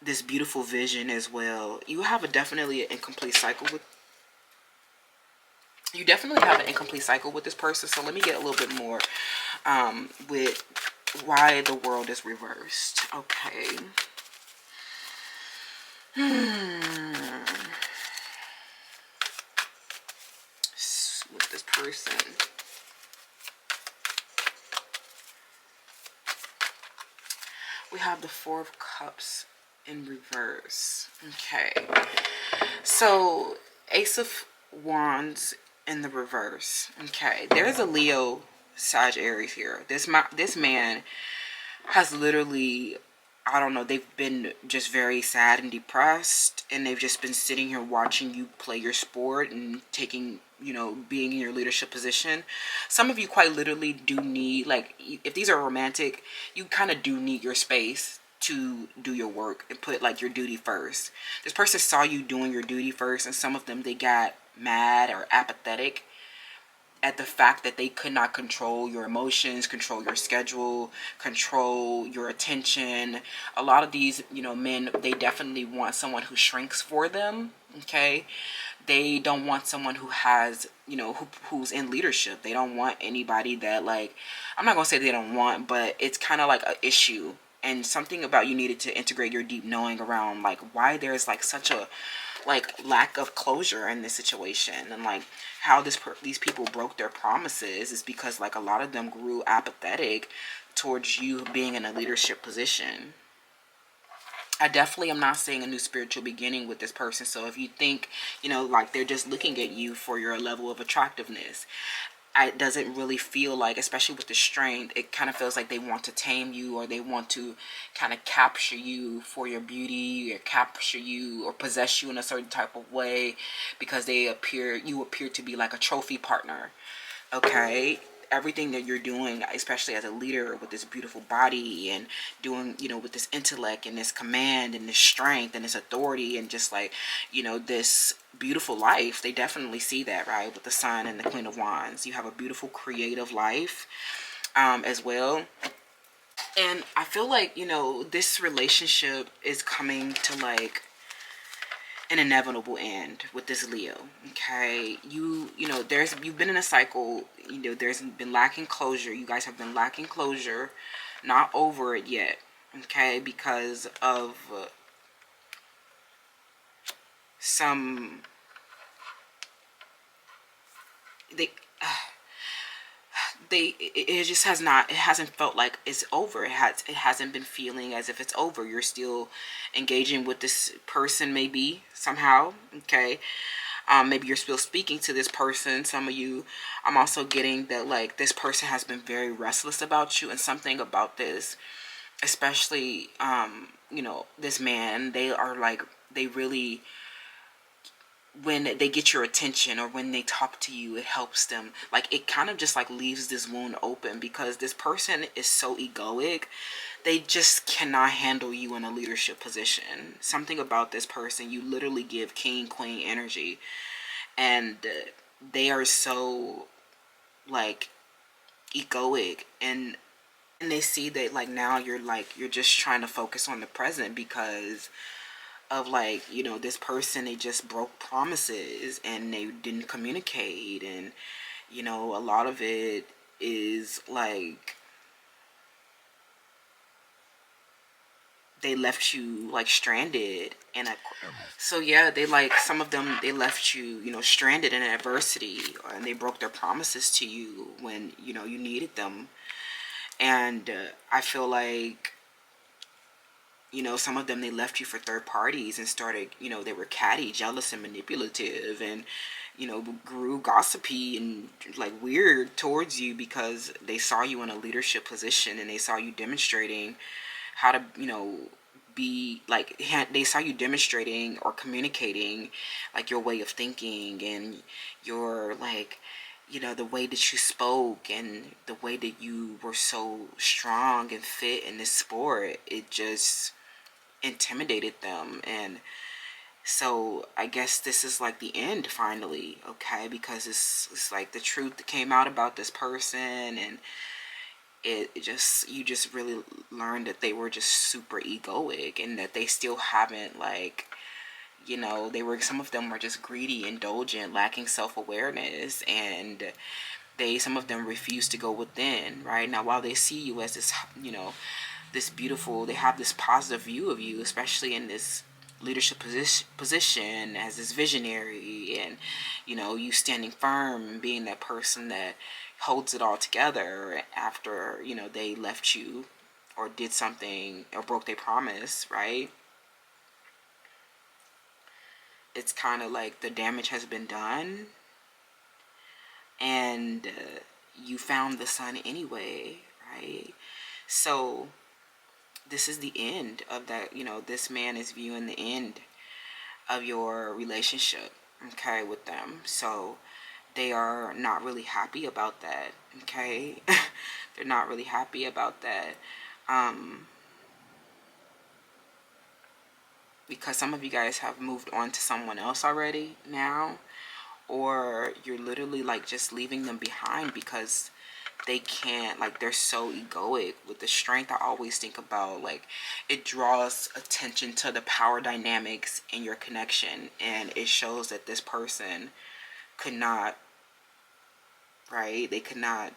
this beautiful vision as well. You have definitely an incomplete cycle with this person. So let me get a little bit more with why the world is reversed. Okay. With this person, we have the Four of Cups in reverse. Okay, so Ace of Wands in the reverse. Okay, there's a Leo, Sag, Aries here. This man has literally, I don't know, they've been just very sad and depressed, and they've just been sitting here watching you play your sport and taking, you know, being in your leadership position. Some of you quite literally do need, like, if these are romantic, you kind of do need your space to do your work and put like your duty first. This person saw you doing your duty first, and some of them, they got mad or apathetic at the fact that they could not control your emotions, control your schedule, control your attention. A lot of these, you know, men, they definitely want someone who shrinks for them. Okay, they don't want someone who has, you know, who's in leadership. They don't want anybody that, like, I'm not gonna say they don't want, but it's kind of like an issue. And something about you needed to integrate your deep knowing around like why there's like such a like lack of closure in this situation, and like how these people broke their promises is because like a lot of them grew apathetic towards you being in a leadership position. I definitely am not saying a new spiritual beginning with this person. So if you think, you know, like they're just looking at you for your level of attractiveness, it doesn't really feel like, especially with the strength, it kind of feels like they want to tame you, or they want to kind of capture you for your beauty, or capture you or possess you in a certain type of way, because you appear to be like a trophy partner. Okay, everything that you're doing, especially as a leader with this beautiful body and doing, you know, with this intellect and this command and this strength and this authority and just like, you know, this beautiful life, they definitely see that, right? With the Sun and the Queen of Wands, you have a beautiful creative life as well. And I feel like, you know, this relationship is coming to like an inevitable end with this Leo. Okay, you know, you've been in a cycle, you know, there's been lacking closure. You guys have been lacking closure, not over it yet. Okay, because of some they it just has not, it hasn't felt like it's over. It hasn't been feeling as if it's over. You're still engaging with this person, maybe somehow. Okay. Maybe you're still speaking to this person. Some of you, I'm also getting that like this person has been very restless about you, and something about this, especially you know, this man, they are like, they really, when they get your attention or when they talk to you, it helps them. Like, it kind of just like leaves this wound open, because this person is so egoic. They just cannot handle you in a leadership position. Something about this person, you literally give king, queen energy, and they are so like egoic, and they see that like now you're just trying to focus on the present, because of like, you know, this person, they just broke promises and they didn't communicate, and you know, a lot of it is like they left you like stranded in a, so yeah, they like, some of them, they left you, you know, stranded in adversity, and they broke their promises to you when, you know, you needed them. And I feel like, you know, some of them, they left you for third parties and started, you know, they were catty, jealous, and manipulative, and, you know, grew gossipy and like weird towards you, because they saw you in a leadership position, and they saw you demonstrating how to, you know, be like, they saw you demonstrating or communicating like your way of thinking, and your like, you know, the way that you spoke, and the way that you were so strong and fit in this sport. It just intimidated them. And so I guess this is like the end finally, okay, because it's like the truth that came out about this person, and it just, you just really learned that they were just super egoic, and that they still haven't like, you know, they were, some of them were just greedy, indulgent, lacking self-awareness, and some of them refuse to go within, right? Now, while they see you as this, you know, this beautiful, they have this positive view of you, especially in this leadership position as this visionary, and, you know, you standing firm and being that person that holds it all together after, you know, they left you or did something or broke their promise, right? It's kind of like the damage has been done, and you found the sun anyway, right? So this is the end of that, you know, this man is viewing the end of your relationship, okay, with them. So they are not really happy about that, okay? They're not really happy about that. Because some of you guys have moved on to someone else already now, or you're literally like just leaving them behind because they can't, like, they're so egoic. With the strength, I always think about like, it draws attention to the power dynamics in your connection, and it shows that this person could not, right, they could not,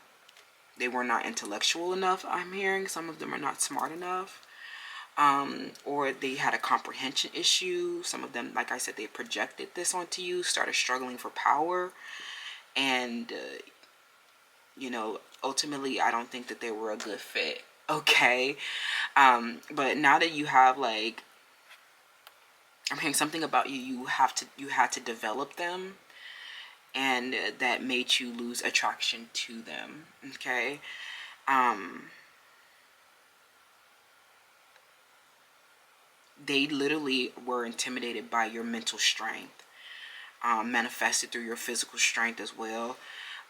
they were not intellectual enough. I'm hearing some of them are not smart enough, or they had a comprehension issue. Some of them, like I said, they projected this onto you, started struggling for power, and you know, ultimately, I don't think that they were a good fit, okay? But now that you have like, I'm hearing something about you, you had to develop them, and that made you lose attraction to them, okay? They literally were intimidated by your mental strength, manifested through your physical strength as well.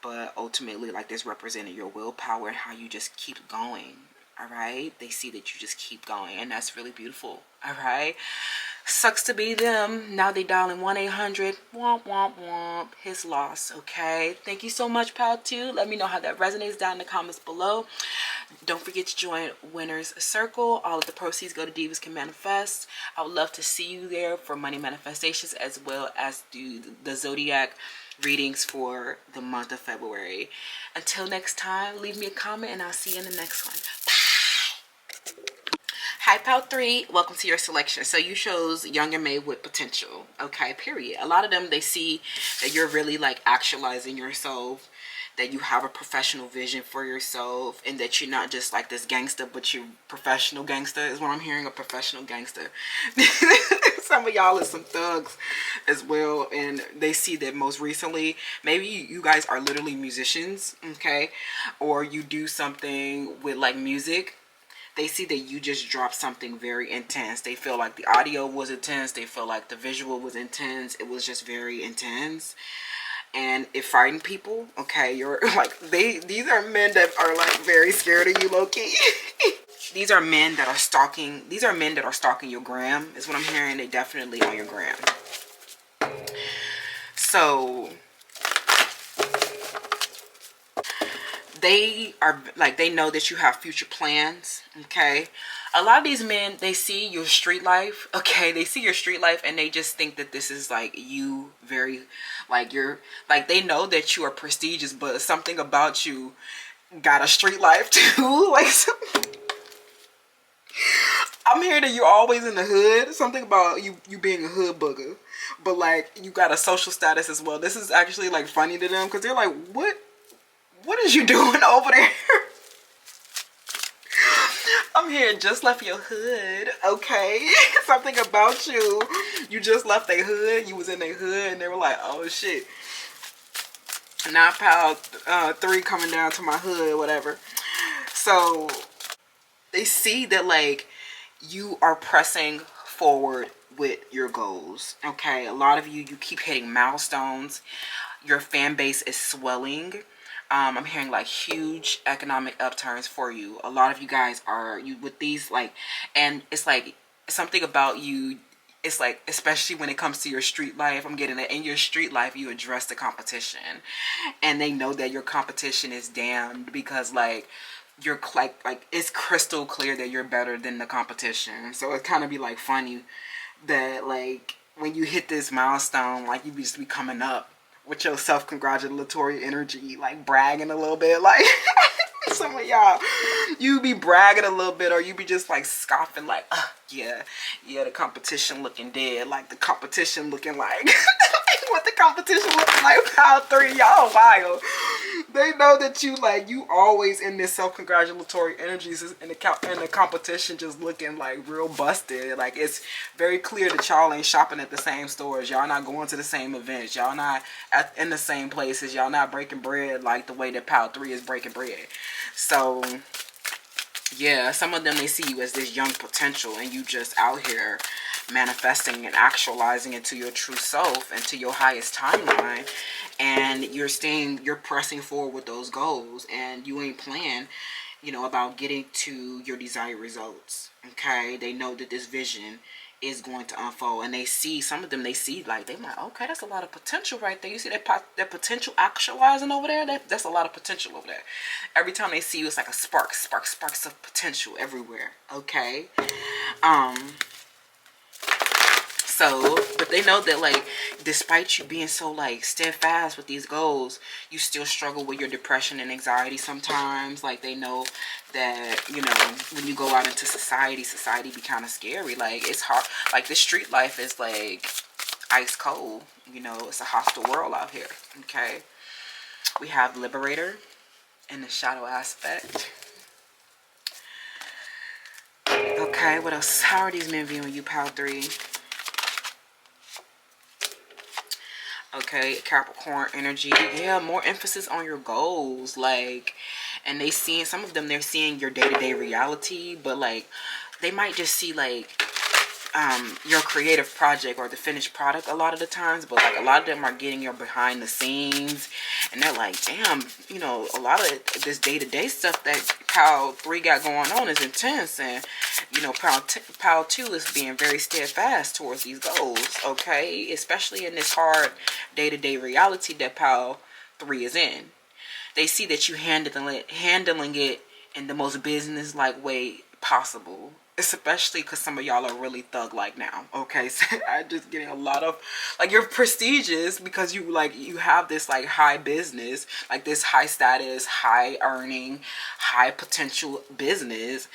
But ultimately, like, this represented your willpower and how you just keep going, all right? They see that you just keep going, and that's really beautiful, all right? Sucks to be them. Now they dialing 1-800 womp womp womp, his loss, okay? Thank you so much, pal 2. Let me know how that resonates down in the comments below. Don't forget to join Winner's Circle. All of the proceeds go to Divas Can Manifest. I would love to see you there for money manifestations, as well as do the zodiac readings for the month of February. Until next time, leave me a comment, and I'll see you in the next one. Hi, Pal 3. Welcome to your selection. So you chose young and made with potential. Okay, period. A lot of them, they see that you're really like actualizing yourself, that you have a professional vision for yourself, and that you're not just like this gangster, but you're professional gangster is what I'm hearing, a professional gangster. Some of y'all are some thugs as well, and they see that most recently, maybe you guys are literally musicians, okay, or you do something with like music. They see that you just dropped something very intense. They feel like the audio was intense. They feel like the visual was intense. It was just very intense. And it frightened people. Okay, you're like, these are men that are like very scared of you, low-key. These are men that are stalking. These are men that are stalking your gram, is what I'm hearing. They definitely on your gram. So they are like, they know that you have future plans, okay? A lot of these men, they see your street life, okay? They see your street life and they just think that this is like you, very like, you're like, they know that you are prestigious, but something about you got a street life too. Like, I'm hearing that you're always in the hood. Something about you being a hood booger, but like you got a social status as well. This is actually like funny to them, because they're like, what is you doing over there? I'm hearing just left your hood, okay? Something about you. You just left their hood. You was in their hood and they were like, oh shit. Now pal 3 coming down to my hood, whatever. So they see that like you are pressing forward with your goals, okay? A lot of you keep hitting milestones. Your fan base is swelling. I'm hearing like huge economic upturns for you. A lot of you guys are, you with these like, and it's like something about you. It's like, especially when it comes to your street life, I'm getting that in your street life, you address the competition, and they know that your competition is damned, because like you're like it's crystal clear that you're better than the competition. So it kind of be like funny that like when you hit this milestone, like you just be coming up with your self-congratulatory energy, like bragging a little bit, like some of y'all, you be bragging a little bit, or you be just like scoffing like, yeah, the competition looking dead, like the competition looking like what the competition looking like, pal 3, y'all wild. They know that you like, you always in this self-congratulatory energies, and the competition just looking like real busted. Like it's very clear that y'all ain't shopping at the same stores, y'all not going to the same events, y'all not in the same places, y'all not breaking bread like the way that pal 3 is breaking bread. So yeah, some of them, they see you as this young potential, and you just out here manifesting and actualizing into your true self and to your highest timeline, and you're pressing forward with those goals, and you ain't playing, you know, about getting to your desired results, okay? They know that this vision is going to unfold, and they see, some of them, they see like, they're like, okay, that's a lot of potential right there. You see that potential actualizing over there? That's a lot of potential over there. Every time they see you, it's like a sparks of potential everywhere, okay? So, but they know that like, despite you being so like steadfast with these goals, you still struggle with your depression and anxiety sometimes. Like they know that, you know, when you go out into society be kind of scary. Like it's hard. Like the street life is like ice cold. You know, it's a hostile world out here. Okay. We have Liberator in the shadow aspect. Okay, what else? How are these men viewing you, pal 3? Okay, Capricorn energy. Yeah, more emphasis on your goals. Like, and they seeing, some of them, they're seeing your day-to-day reality, but like they might just see like your creative project or the finished product a lot of the times, but like a lot of them are getting your behind the scenes, and they're like, damn, you know, a lot of this day-to-day stuff that pal 3 got going on is intense, and you know, pal 2 is being very steadfast towards these goals, okay? Especially in this hard day-to-day reality that pal 3 is in. They see that you handling it in the most business-like way possible. Especially because some of y'all are really thug-like now, okay? So I'm just getting a lot of, like, you're prestigious because you, like, you have this, like, high business, like, this high status, high earning, high potential business.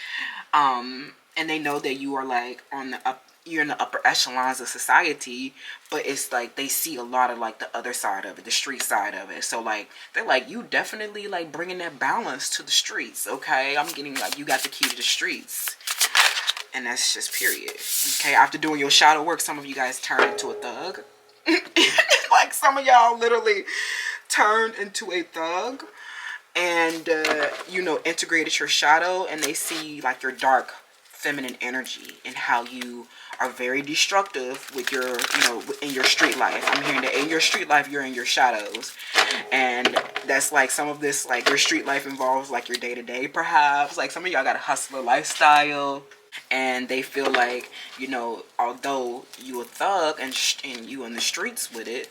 And they know that you are, like, on the you're in the upper echelons of society, but it's like they see a lot of like the other side of it, the street side of it. So like they're like, you definitely like bringing that balance to the streets. Okay, I'm getting like, you got the key to the streets. And that's just period. Okay, after doing your shadow work, some of you guys turn into a thug. Like some of y'all literally turned into a thug, and you know, integrated your shadow, and they see like your dark feminine energy and how you are very destructive with your, you know, in your street life. I'm hearing that in your street life you're in your shadows, and that's like some of this, like your street life involves like your day-to-day perhaps. Like some of y'all got a hustler lifestyle, and they feel like, you know, although you a thug and you in the streets with it,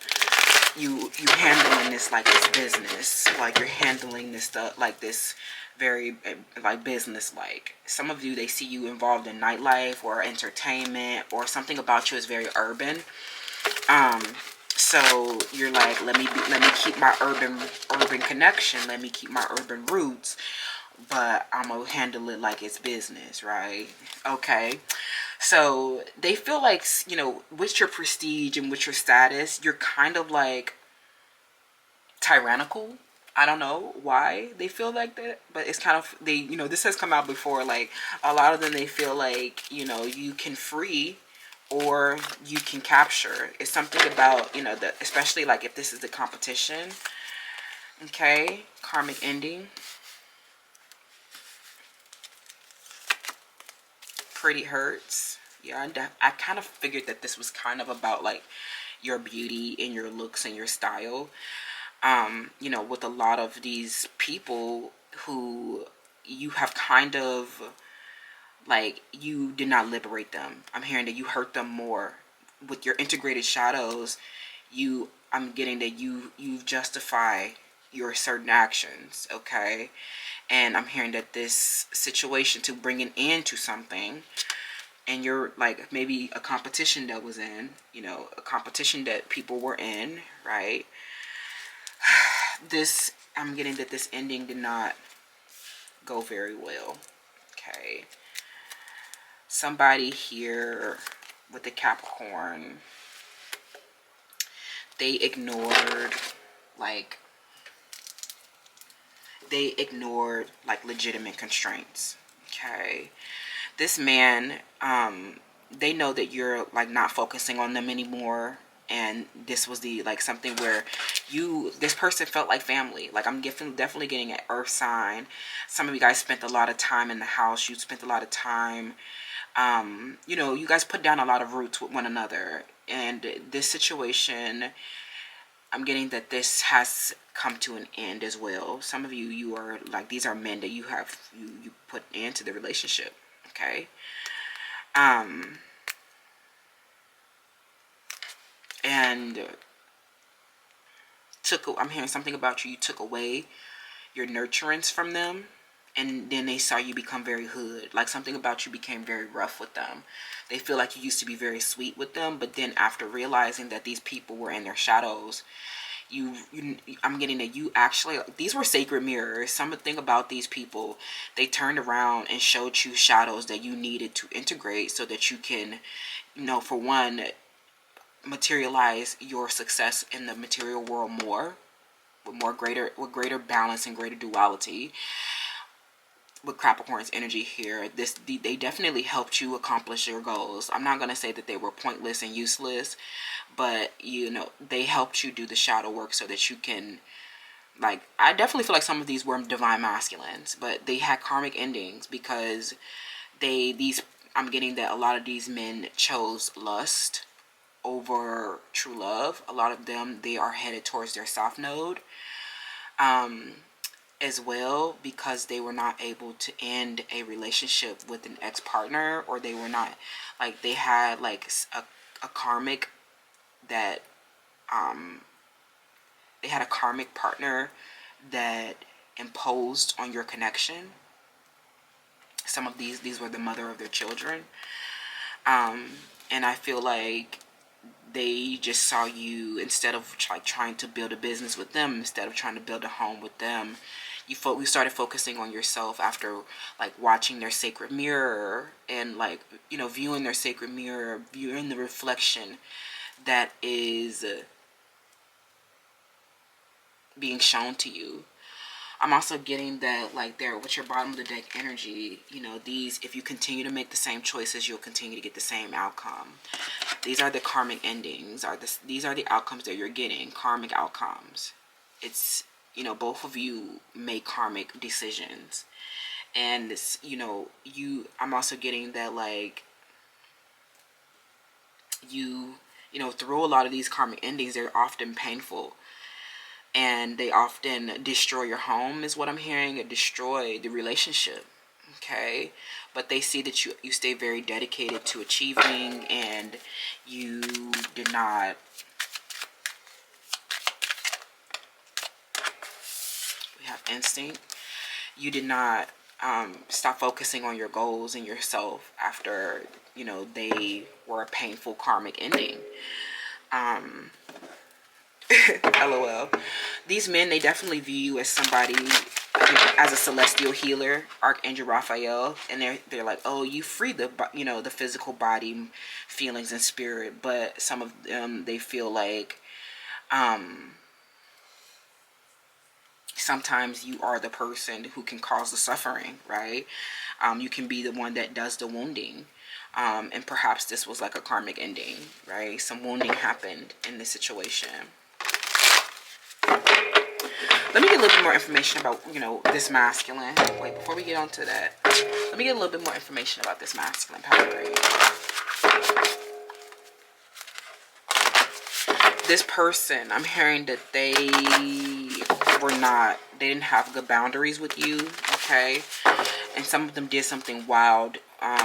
you handling this like this business, like you're handling this stuff like this very like business like. Some of you, they see you involved in nightlife or entertainment, or something about you is very urban. So you're like, let me keep my urban connection, let me keep my urban roots, but I'm gonna handle it like it's business, right? Okay. So they feel like, you know, with your prestige and with your status, you're kind of like tyrannical. I don't know why they feel like that, but it's kind of, they, you know, this has come out before. Like a lot of them, they feel like, you know, you can free or you can capture. It's something about, you know, the, especially like if this is the competition. Okay, karmic ending. Pretty hurts. Yeah, I kind of figured that this was kind of about like your beauty and your looks and your style. You know, with a lot of these people who you have kind of like, you did not liberate them. I'm hearing that you hurt them more with your integrated shadows. I'm getting that you justify your certain actions. Okay, and I'm hearing that this situation to bring an end to something, and you're like maybe a competition that was in, you know, a competition that people were in, right? This, I'm getting that this ending did not go very well. Okay, somebody here with the Capricorn, they ignored like legitimate constraints. Okay, this man, they know that you're like not focusing on them anymore, and this was the like something where this person felt like family. Like I'm definitely getting an earth sign. Some of you guys spent a lot of time in the house. You spent a lot of time, you know, you guys put down a lot of roots with one another, and this situation, I'm getting that this has come to an end as well. Some of you, you are like, these are men that you have, you put into the relationship. Okay, and I'm hearing something about you took away your nurturance from them, and then they saw you become very hood. Like something about you became very rough with them. They feel like you used to be very sweet with them, but then after realizing that these people were in their shadows, I'm getting that you actually, these were sacred mirrors. Something about these people, they turned around and showed you shadows that you needed to integrate so that you can, you know, for one, materialize your success in the material world more, with greater balance and greater duality. With Capricorn's energy here, they definitely helped you accomplish your goals. I'm not going to say that they were pointless and useless, but you know, they helped you do the shadow work so that you can, like, I definitely feel like some of these were divine masculines, but they had karmic endings because I'm getting that a lot of these men chose lust over true love. A lot of them, they are headed towards their south node as well, because they were not able to end a relationship with an ex-partner, or they were not, like, they had like a karmic that they had a karmic partner that imposed on your connection. Some of these were the mother of their children, and I feel like they just saw you, instead of like trying to build a business with them, instead of trying to build a home with them, You started focusing on yourself after like watching their sacred mirror and like, you know, viewing their sacred mirror, viewing the reflection that is being shown to you. I'm also getting that like there with your bottom of the deck energy, you know, these, if you continue to make the same choices, you'll continue to get the same outcome. These are the karmic endings, these are the outcomes that you're getting, karmic outcomes. It's, you know, both of you make karmic decisions. And this, you know, I'm also getting that like you know, through a lot of these karmic endings, they're often painful. And they often destroy your home is what I'm hearing, or destroy the relationship. Okay, but they see that you stay very dedicated to achieving, and you did not, we have instinct, you did not stop focusing on your goals and yourself after, you know, they were a painful karmic ending. LOL. These men, they definitely view you as somebody, you know, as a celestial healer, Archangel Raphael, and they're like, oh, you free the, you know, the physical body, feelings and spirit. But some of them, they feel like sometimes you are the person who can cause the suffering, right? You can be the one that does the wounding. And perhaps this was like a karmic ending, right? Some wounding happened in this situation. Let me get a little bit more information about, you know, this masculine. Wait, before we get on to that, let me get a little bit more information about this masculine power grade. This person, I'm hearing that they didn't have good boundaries with you, okay? And some of them did something wild.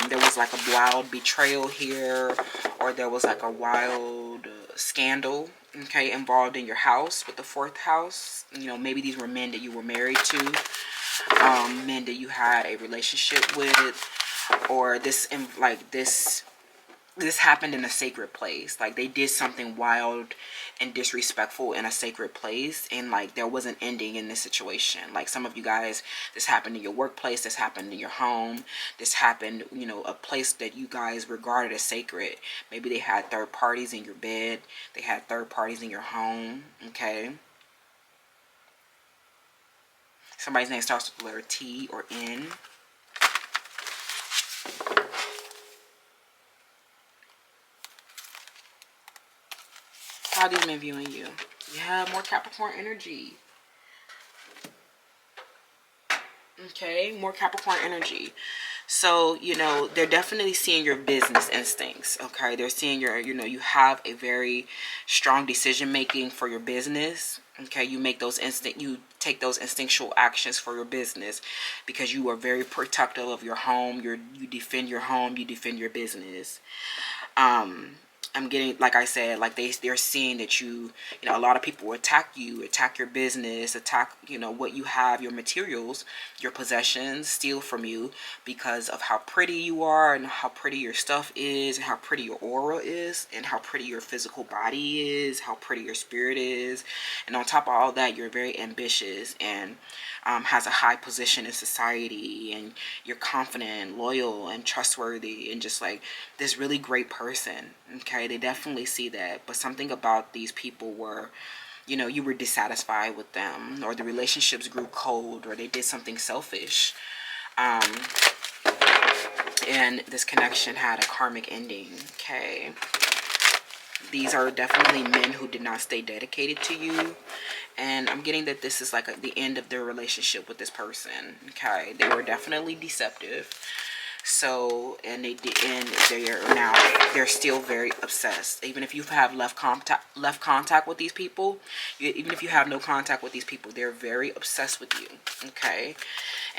There was like a wild betrayal here, or there was like a wild scandal, okay, involved in your house with the fourth house. You know, maybe these were men that you were married to, men that you had a relationship with, or this happened in a sacred place. Like they did something wild and disrespectful in a sacred place, and like there was an ending in this situation. Like some of you guys, this happened in your workplace, this happened in your home, this happened, you know, a place that you guys regarded as sacred. Maybe they had third parties in your bed, they had third parties in your home, okay? Somebody's name starts with the letter T or N. How are these men viewing you? Yeah, more Capricorn energy. Okay, more Capricorn energy. So, you know, they're definitely seeing your business instincts, okay? They're seeing your, you know, you have a very strong decision making for your business, okay? You take those instinctual actions for your business because you are very protective of your home. You defend your home, you defend your business. I'm getting, like I said, like they're seeing that you know, a lot of people will attack you, attack your business, attack, you know, what you have, your materials, your possessions, steal from you because of how pretty you are and how pretty your stuff is and how pretty your aura is and how pretty your physical body is, how pretty your spirit is. And on top of all that, you're very ambitious and has a high position in society, and you're confident, loyal, and trustworthy, and just like this really great person, okay? They definitely see that, but something about these people were, you know, you were dissatisfied with them, or the relationships grew cold, or they did something selfish, and this connection had a karmic ending, okay? These are definitely men who did not stay dedicated to you. And I'm getting that this is like the end of their relationship with this person, okay? They were definitely deceptive. So, and they're still very obsessed. Even if you have left contact with these people, even if you have no contact with these people, they're very obsessed with you, okay?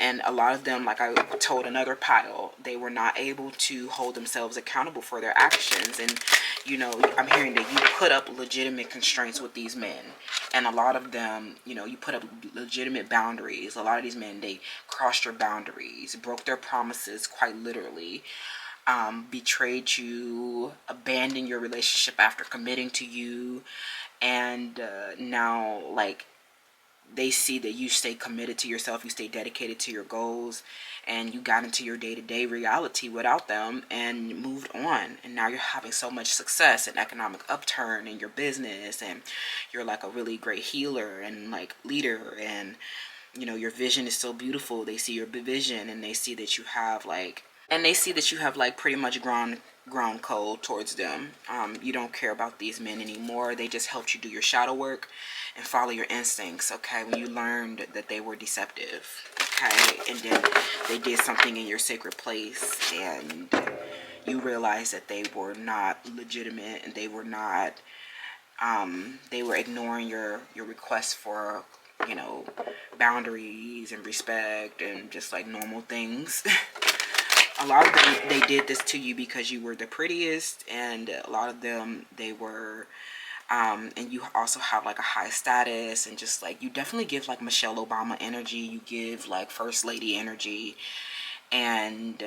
And a lot of them, like I told another pile, they were not able to hold themselves accountable for their actions. And, you know, I'm hearing that you put up legitimate constraints with these men. And a lot of them, you know, you put up legitimate boundaries. A lot of these men, they crossed your boundaries, broke their promises quite literally, betrayed you, abandoned your relationship after committing to you. And now, like, they see that you stay committed to yourself, you stay dedicated to your goals, and you got into your day-to-day reality without them and moved on, and now you're having so much success and economic upturn in your business, and you're like a really great healer and like leader, and you know, your vision is so beautiful. They see your vision, and they see that you have like, pretty much ground cold towards them. You don't care about these men anymore. They just helped you do your shadow work and follow your instincts, okay? When you learned that they were deceptive, okay? And then they did something in your sacred place, and you realized that they were not legitimate, and they were not, they were ignoring your requests for, you know, boundaries and respect and just like normal things. A lot of them, they did this to you because you were the prettiest, and a lot of them, they were, and you also have like a high status, and just like, you definitely give like Michelle Obama energy, you give like First Lady energy, and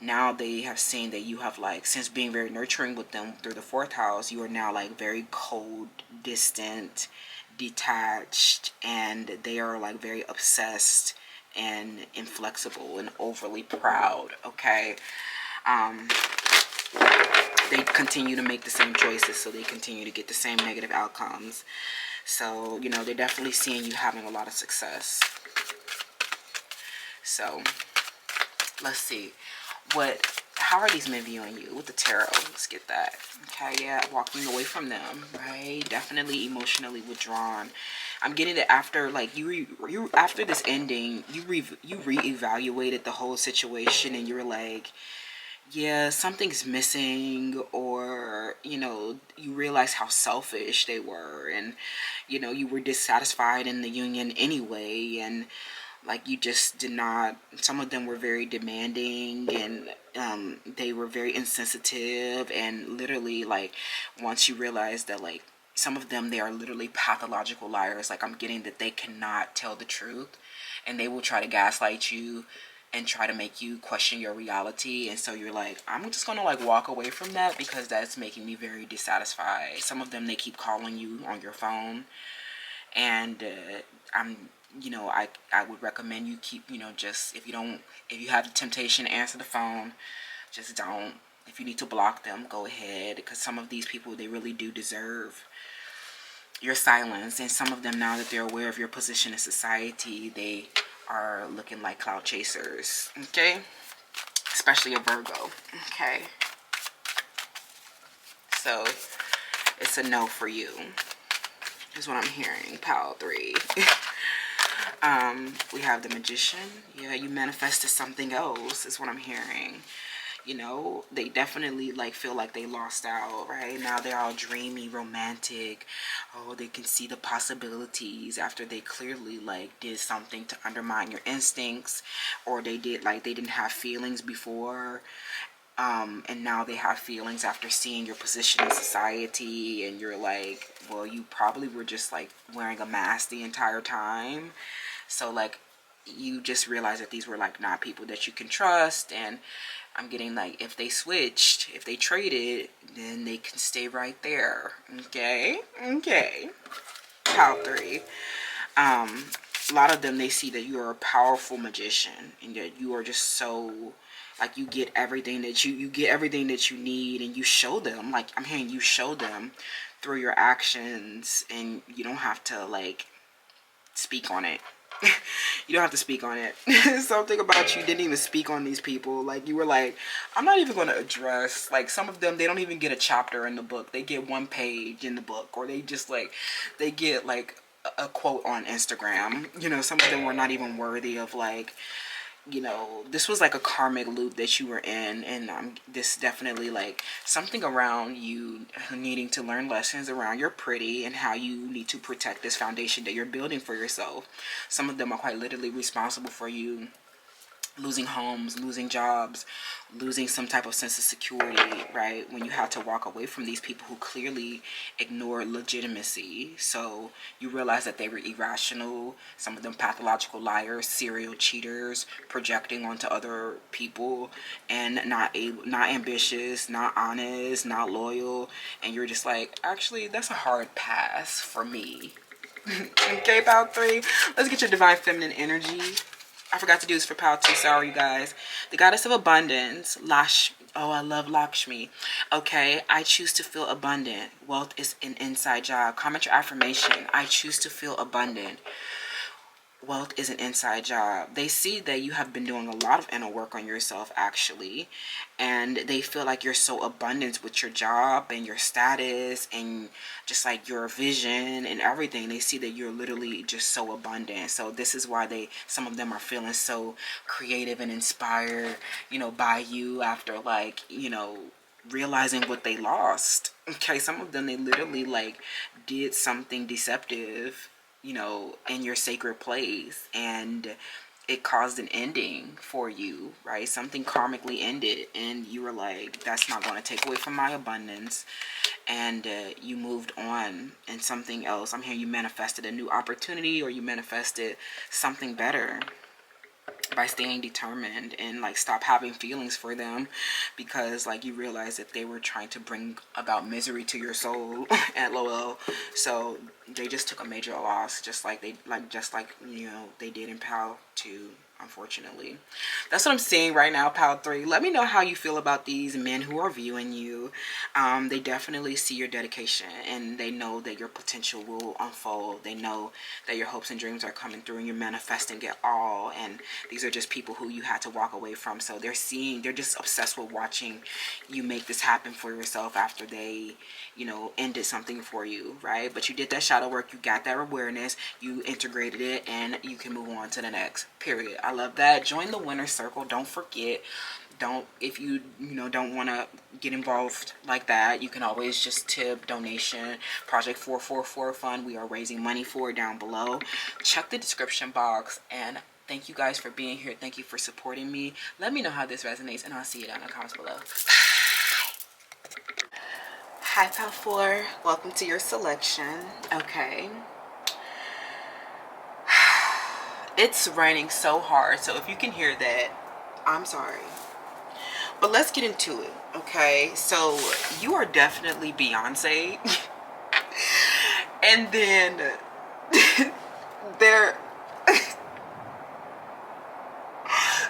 now they have seen that you have like, since being very nurturing with them through the 4th house, you are now like very cold, distant, detached, and they are like very obsessed and inflexible and overly proud, okay? They continue to make the same choices, so they continue to get the same negative outcomes. So, you know, they're definitely seeing you having a lot of success. So, let's see. How are these men viewing you with the tarot? Let's get that. Okay, yeah, walking away from them, right? Definitely emotionally withdrawn. I'm getting that after, like, you after this ending, you reevaluated the whole situation, and you were like, yeah, something's missing, or, you know, you realize how selfish they were, and, you know, you were dissatisfied in the union anyway, and like, you just did not, some of them were very demanding, and they were very insensitive, and literally, like, once you realize that, like, some of them, they are literally pathological liars. Like, I'm getting that they cannot tell the truth, and they will try to gaslight you and try to make you question your reality. And so you're like, I'm just gonna like walk away from that, because that's making me very dissatisfied. Some of them, they keep calling you on your phone, and you know, I would recommend you keep, you know, just, if you have the temptation to answer the phone, just don't. If you need to block them, go ahead, because some of these people, they really do deserve your silence. And some of them, now that they're aware of your position in society, they are looking like cloud chasers, okay? Especially a Virgo, okay? So it's a no for you, is what I'm hearing. Pile 3. We have the Magician. Yeah, you manifested something else, is what I'm hearing. You know, they definitely like feel like they lost out, right? Now they're all dreamy, romantic. Oh, they can see the possibilities after they clearly like did something to undermine your instincts, or they didn't have feelings before. And now they have feelings after seeing your position in society, and you're like, well, you probably were just like wearing a mask the entire time. So like, you just realize that these were like not people that you can trust. And I'm getting like, if they switched, if they traded, then they can stay right there. Okay, Pile 3. A lot of them, they see that you are a powerful magician, and that you are just so, like, you get everything that you get everything that you need, and you show them, like, I'm hearing you show them through your actions, and you don't have to like speak on it. You don't have to speak on it. Something about you didn't even speak on these people. Like, you were like, I'm not even going to address, like, some of them, they don't even get a chapter in the book. They get 1 page in the book, or they just like, they get like a quote on Instagram. You know, some of them were not even worthy of, like, you know, this was like a karmic loop that you were in. And this definitely like something around you needing to learn lessons around your pretty, and how you need to protect this foundation that you're building for yourself. Some of them are quite literally responsible for you losing homes, losing jobs, losing some type of sense of security, right? When you had to walk away from these people who clearly ignored legitimacy. So you realize that they were irrational, some of them pathological liars, serial cheaters, projecting onto other people, and not ambitious, not honest, not loyal. And you're just like, actually, that's a hard pass for me. Okay, pile 3. Let's get your divine feminine energy. I forgot to do this for pile 2. Sorry, you guys. The goddess of abundance, Lash. Oh, I love Lakshmi. Okay, I choose to feel abundant. Wealth is an inside job. Comment your affirmation. I choose to feel abundant. Wealth is an inside job. They see that you have been doing a lot of inner work on yourself, actually, and they feel like you're so abundant with your job and your status and just like your vision and everything. They see that you're literally just so abundant. So this is why some of them are feeling so creative and inspired, you know, by you after, like, you know, realizing what they lost. Okay, some of them, they literally like did something deceptive, you know, in your sacred place, and it caused an ending for you, right? Something karmically ended, and you were like, that's not going to take away from my abundance, and you moved on, and something else. I'm hearing you manifested a new opportunity, or you manifested something better by staying determined, and like stop having feelings for them, because like you realize that they were trying to bring about misery to your soul. At LOL. So they just took a major loss, just like you know, they did in PAL 2. Unfortunately, that's what I'm seeing right now. PAL 3, let me know how you feel about these men who are viewing you. They definitely see your dedication, and they know that your potential will unfold. They know that your hopes and dreams are coming through, and you're manifesting it all. And these are just people who you had to walk away from. So they're just obsessed with watching you make this happen for yourself after they, you know, ended something for you, right? But you did that shadow work, you got that awareness, you integrated it, and you can move on to the next, period. I love that. Join the winner circle. Don't forget. If you know, don't want to get involved like that, you can always just tip, donation, Project 444 fund. We are raising money for it down below. Check the description box, and thank you guys for being here. Thank you for supporting me. Let me know how this resonates, and I'll see you down in the comments below. Hi, Pal 4. Welcome to your selection. Okay. It's raining so hard, so if you can hear that, I'm sorry. But let's get into it, okay? So you are definitely Beyonce. And then there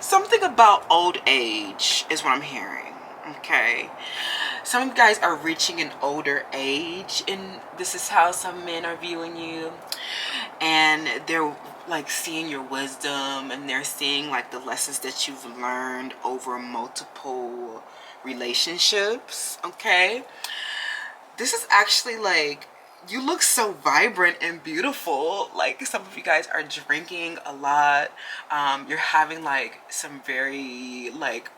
something about old age is what I'm hearing, okay? Some of you guys are reaching an older age, and this is how some men are viewing you, and they're like seeing your wisdom, and they're seeing like the lessons that you've learned over multiple relationships, okay? This is actually like, you look so vibrant and beautiful. Like, some of you guys are drinking a lot. You're having like some very like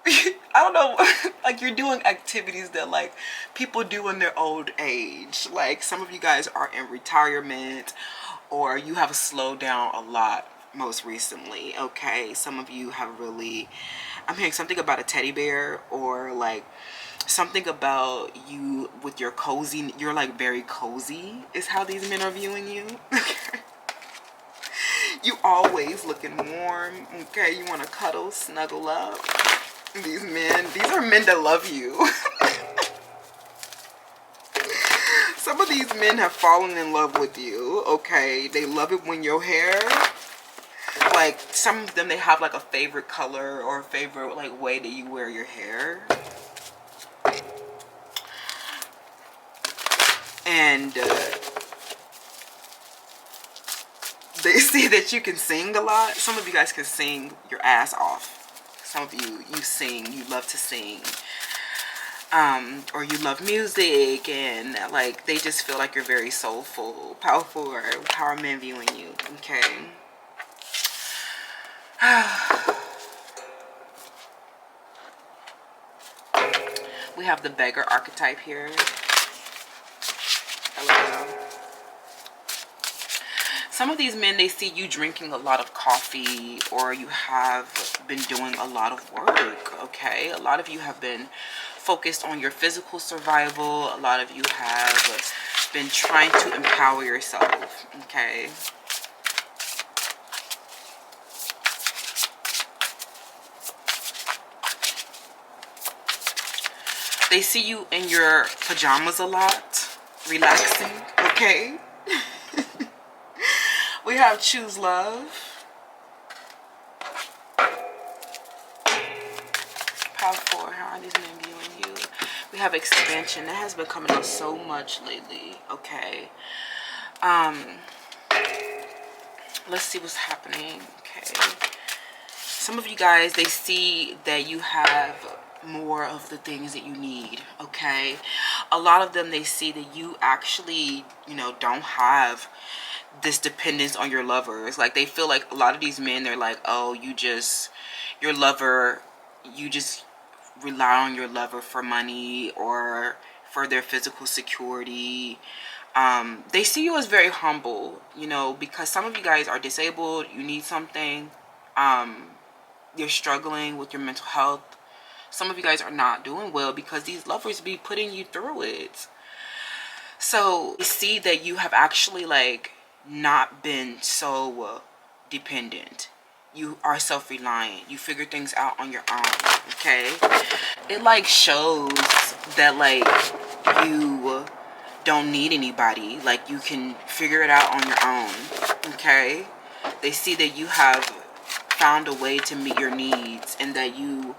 I don't know, like you're doing activities that like people do in their old age. Like, some of you guys are in retirement, or you have slowed down a lot most recently, okay? Some of you have really, I'm hearing something about a teddy bear, or like something about you with your cozy, you're like very cozy is how these men are viewing you. You always looking warm, okay? You want to cuddle, snuggle up. These are men that love you. Some of these men have fallen in love with you, okay? They love it when your hair, like some of them, they have like a favorite color or a favorite like way that you wear your hair. And they see that you can sing a lot. Some of you guys can sing your ass off. Some of you sing, you love to sing. Or you love music, and like they just feel like you're very soulful, powerful. How are men viewing you? Okay. We have the beggar archetype here. Hello. Some of these men, they see you drinking a lot of coffee, or you have been doing a lot of work, okay? A lot of you have been focused on your physical survival. A lot of you have been trying to empower yourself, okay? They see you in your pajamas a lot, relaxing, okay? We have choose love. Power 4, how are these men viewing you? We have expansion. That has been coming up so much lately. Okay. Let's see what's happening. Okay. Some of you guys, they see that you have more of the things that you need. Okay. A lot of them, they see that you actually, you know, don't have this dependence on your lovers. Like, they feel like a lot of these men, they're like, oh, your lover, you just rely on your lover for money or for their physical security. They see you as very humble, you know, because some of you guys are disabled, you need something, you're struggling with your mental health. Some of you guys are not doing well because these lovers be putting you through it. So you see that you have actually like not been so dependent. You are self-reliant. You figure things out on your own. Okay. It like shows that like you don't need anybody. Like, you can figure it out on your own. Okay. They see that you have found a way to meet your needs and that you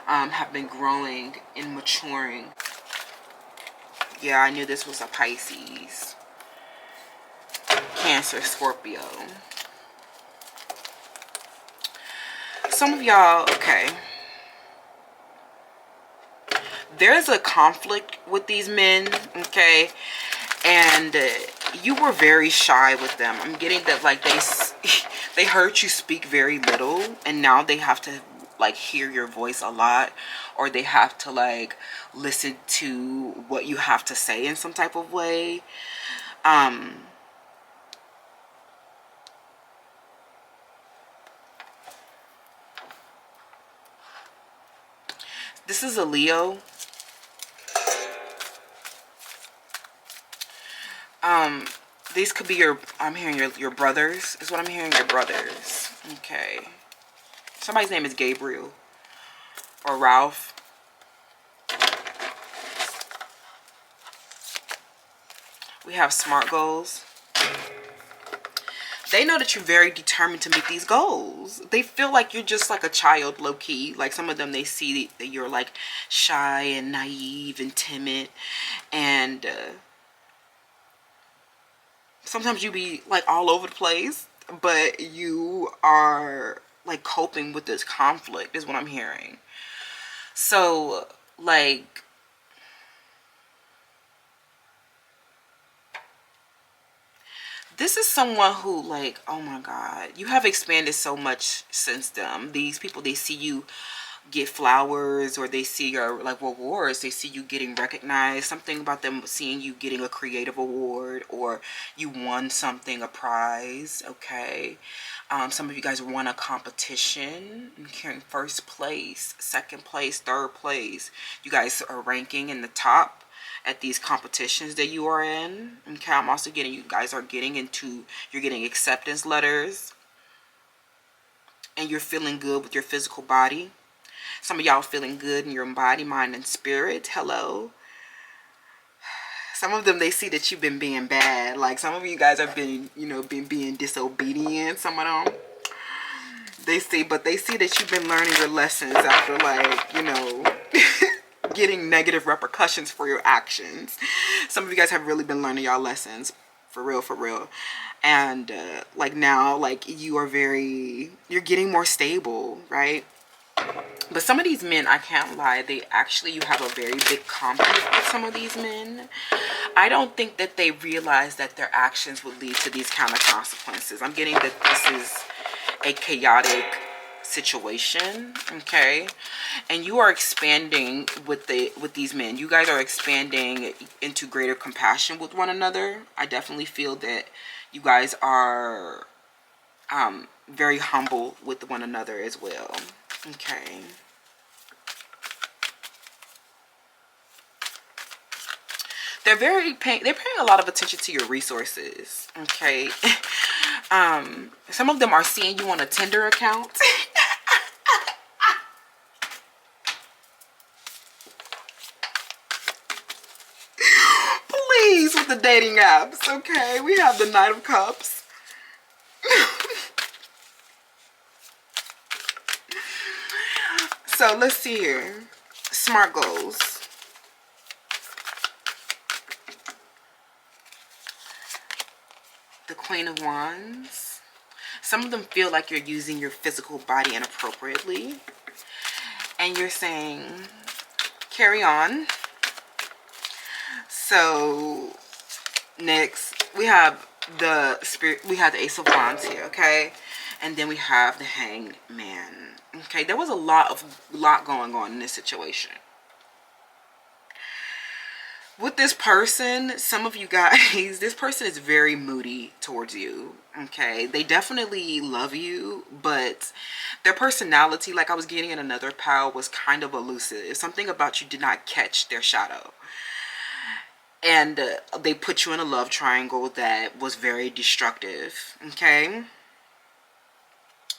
have been growing and maturing. Yeah, I knew this was a Pisces, Cancer, Scorpio. Some of y'all, okay, there's a conflict with these men, okay, and you were very shy with them. I'm getting that like they heard you speak very little, and now they have to like hear your voice a lot, or they have to like listen to what you have to say in some type of way. This is a Leo. These could be your, I'm hearing your brothers is what I'm hearing, your brothers. Okay. Somebody's name is Gabriel or Ralph. We have SMART goals. They know that you're very determined to meet these goals. They feel like you're just like a child, low-key. Like, some of them, they see that you're like shy and naive and timid, and sometimes you be like all over the place, but you are like coping with this conflict is what I'm hearing. So like, this is someone who like, oh my God, you have expanded so much since them. These people, they see you get flowers, or they see your like rewards, they see you getting recognized, something about them seeing you getting a creative award, or you won something, a prize. Okay. Some of you guys won a competition. I'm hearing first place, second place, third place. You guys are ranking in the top at these competitions that you are in. Okay. I'm also getting, you guys are getting into, you're getting acceptance letters, and you're feeling good with your physical body. Some of y'all feeling good in your body, mind, and spirit. Hello. Some of them, they see that you've been being bad. Like, some of you guys have been, you know, being disobedient. Some of them, they see, but they see that you've been learning your lessons after, like, you know, getting negative repercussions for your actions. Some of you guys have really been learning y'all lessons. For real, for real. And like, now, like, you are very, you're getting more stable, right? But some of these men, I can't lie, they actually, you have a very big conflict with some of these men. I don't think that they realize that their actions would lead to these kind of consequences. I'm getting that this is a chaotic situation, okay? And you are expanding with these men. You guys are expanding into greater compassion with one another. I definitely feel that you guys are very humble with one another as well. Okay. They're paying a lot of attention to your resources. Okay. Some of them are seeing you on a Tinder account. Please, with the dating apps. Okay. We have the Knight of Cups. So let's see here. Smart goals. The Queen of Wands. Some of them feel like you're using your physical body inappropriately. And you're saying, carry on. So next we have the spirit, we have the Ace of Wands here, okay? And then we have the Hanged Man. Okay, there was a lot going on in this situation. With this person, some of you guys, this person is very moody towards you. Okay, they definitely love you, but their personality, like I was getting in another pile, was kind of elusive. Something about you did not catch their shadow. And they put you in a love triangle that was very destructive. Okay,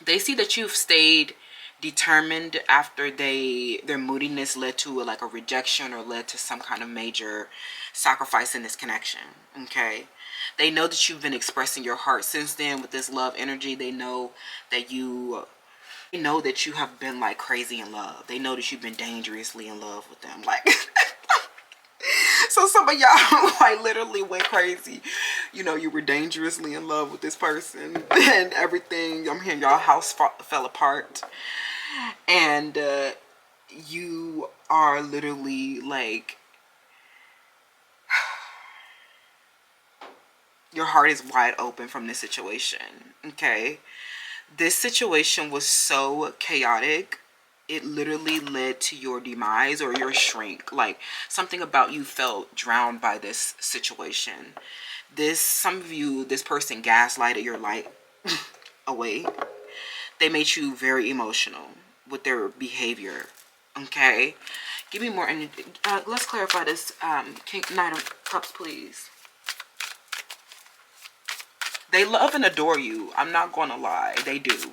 they see that you've stayed determined after their moodiness led to like a rejection or led to some kind of major sacrifice in this connection. Okay, they know that you've been expressing your heart since then with this love energy. They know that you have been like crazy in love. They know that you've been dangerously in love with them, like so some of y'all like literally went crazy. You know, you were dangerously in love with this person and everything. I'm hearing y'all house fell apart. And you are literally like, your heart is wide open from this situation. Okay, this situation was so chaotic, it literally led to your demise or your shrink. Like something about you felt drowned by this situation. Some of you, this person gaslighted your light away. They made you very emotional with their behavior. Okay, give me more energy. Let's clarify this Knight of Cups, please. They love and adore you. I'm not going to lie. They do.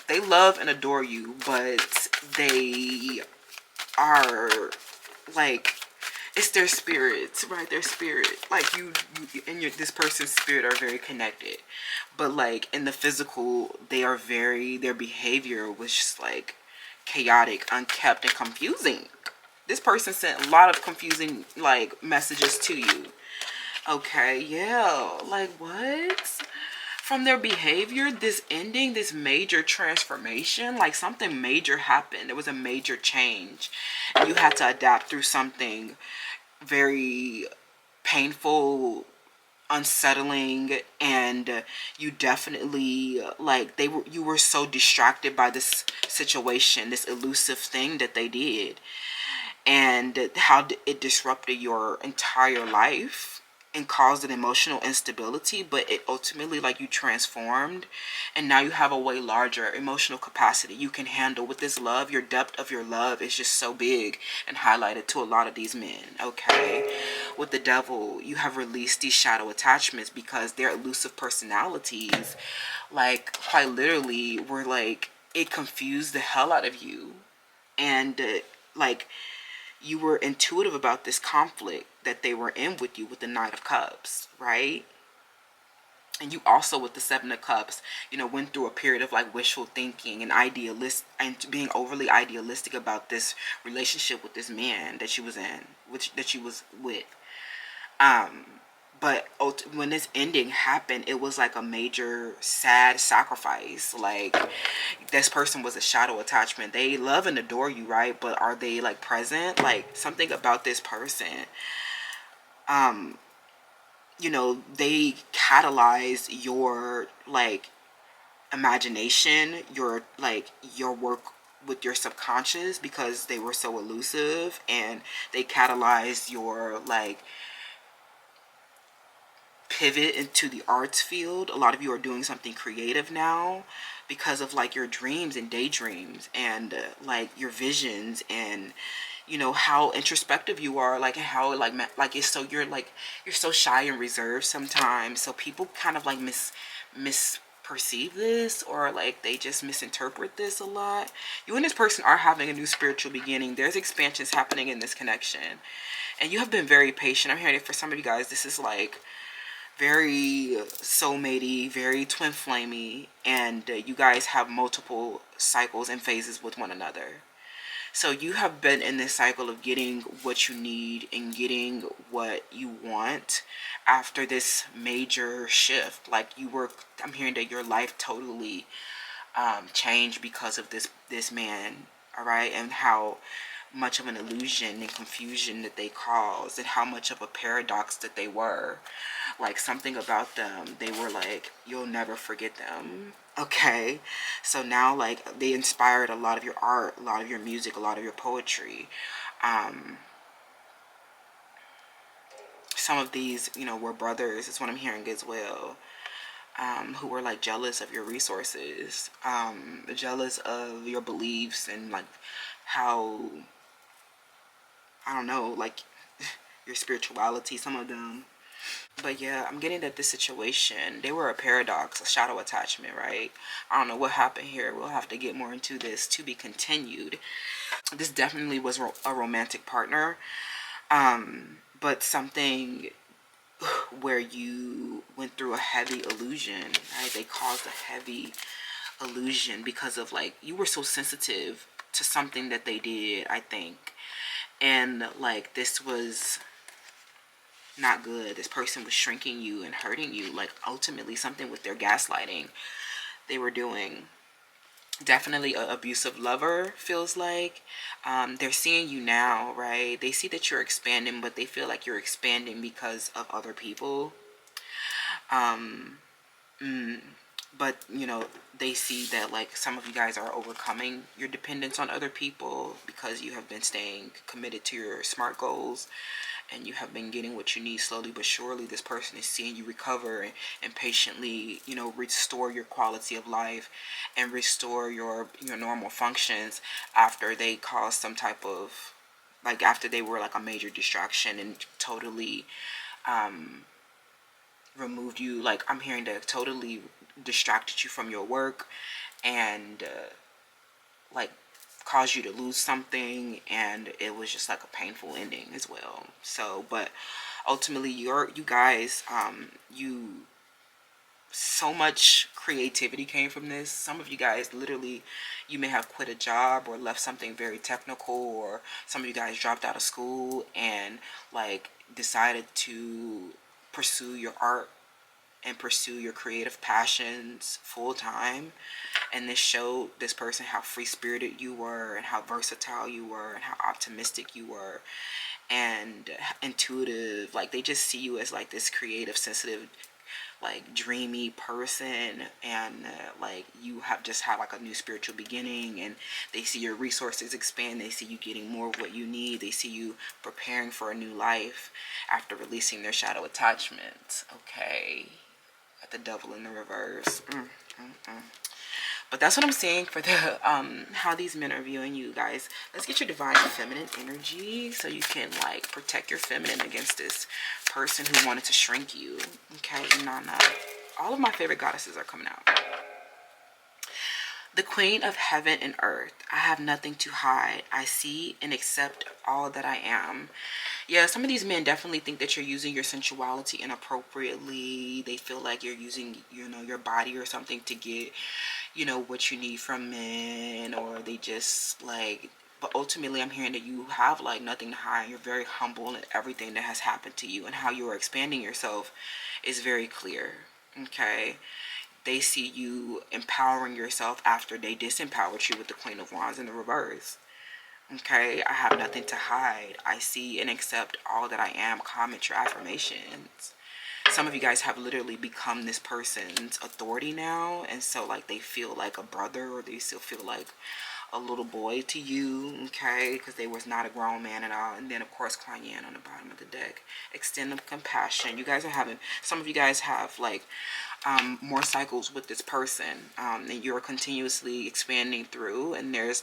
They love and adore you, but they are like, it's their spirits, right? Their spirit. Like you and this person's spirit are very connected. But like in the physical, their behavior was just like chaotic, unkept, and confusing. This person sent a lot of confusing like messages to you. Okay, yeah. Like what? From their behavior, this ending, this major transformation, like something major happened. There was a major change. And you had to adapt through something very painful, unsettling, and you definitely like you were so distracted by this situation, this elusive thing that they did, and how it disrupted your entire life and caused an emotional instability. But it ultimately, like, you transformed, and now you have a way larger emotional capacity you can handle with this love. Your depth of your love is just so big and highlighted to a lot of these men. Okay, with the Devil, you have released these shadow attachments because their elusive personalities, like, quite literally were like, it confused the hell out of you. And like, you were intuitive about this conflict that they were in with you with the Knight of Cups, right? And you also, with the Seven of Cups, you know, went through a period of like wishful thinking and being overly idealistic about this relationship with this man that she was in, that she was with. But when this ending happened, it was like a major sad sacrifice. Like, this person was a shadow attachment. They love and adore you, right? But are they like present? Like, something about this person, you know, they catalyze your like imagination, your work with your subconscious, because they were so elusive, and they catalyzed your like pivot into the arts field. A lot of you are doing something creative now because of like your dreams and daydreams and like your visions, and you know how introspective you are, like how it's so you're so shy and reserved sometimes, so people kind of like misperceive this, or like they just misinterpret this a lot. You and this person are having a new spiritual beginning. There's expansions happening in this connection, and you have been very patient. I'm hearing it for some of you guys. This is like very soulmatey, very twin flamey, and you guys have multiple cycles and phases with one another. So you have been in this cycle of getting what you need and getting what you want after this major shift. Like I'm hearing that your life totally changed because of this man, all right, and how much of an illusion and confusion that they caused, and how much of a paradox that they were. Like, something about them, they were like, you'll never forget them. Okay, so now, like, they inspired a lot of your art, a lot of your music, a lot of your poetry. Some of these, were brothers, is what I'm hearing as well, who were like jealous of your resources, jealous of your beliefs, and like how, I don't know, like your spirituality, some of them. But yeah, I'm getting that this situation, they were a paradox, a shadow attachment, right? I don't know what happened here. We'll have to get more into this, to be continued. This definitely was a romantic partner, but something where you went through a heavy illusion, right? They caused a heavy illusion because of, like, you were so sensitive to something that they did, I think. And like, this was not good. This person was shrinking you and hurting you. Like, ultimately something with their gaslighting they were doing. Definitely a abusive lover, feels like. They're seeing you now, right? They see that you're expanding, but they feel like you're expanding because of other people. But they see that, like, some of you guys are overcoming your dependence on other people because you have been staying committed to your SMART goals, and you have been getting what you need slowly but surely. This person is seeing you recover and patiently, restore your quality of life and restore your normal functions after they caused some type of, like, after they were like a major distraction and totally removed you. Like, I'm hearing that totally distracted you from your work, and like, caused you to lose something, and it was just like a painful ending as well. So, but ultimately, you guys, so much creativity came from this. Some of you guys, literally, you may have quit a job or left something very technical, or some of you guys dropped out of school and, like, decided to pursue your art and pursue your creative passions full time. And this showed this person how free spirited you were, and how versatile you were, and how optimistic you were, and intuitive. Like, they just see you as like this creative, sensitive, like, dreamy person, and like, you have just had like a new spiritual beginning, and they see your resources expand. They see you getting more of what you need. They see you preparing for a new life after releasing their shadow attachment. Okay, at the devil in the reverse. But that's what I'm saying for the how these men are viewing you guys. Let's get your divine feminine energy so you can, like, protect your feminine against this person who wanted to shrink you. Okay, Nana. All of my favorite goddesses are coming out. The Queen of Heaven and Earth. I have nothing to hide. I see and accept all that I am. Yeah, some of these men definitely think that you're using your sensuality inappropriately. They feel like you're using, your body or something to get, what you need from men, or they just, like, but ultimately I'm hearing that you have, like, nothing to hide. You're very humble in everything that has happened to you, and how you are expanding yourself is very clear. Okay, they see you empowering yourself after they disempowered you with the Queen of Wands in the reverse. Okay, I have nothing to hide. I see and accept all that I am. Comment your affirmations. Some of you guys have literally become this person's authority now, and so, like, they feel like a brother, or they still feel like a little boy to you. Okay, because they was not a grown man at all. And then, of course, Kuan Yin on the bottom of the deck. Extend of compassion. You guys are having, some of you guys have, like, more cycles with this person, and you're continuously expanding through, and there's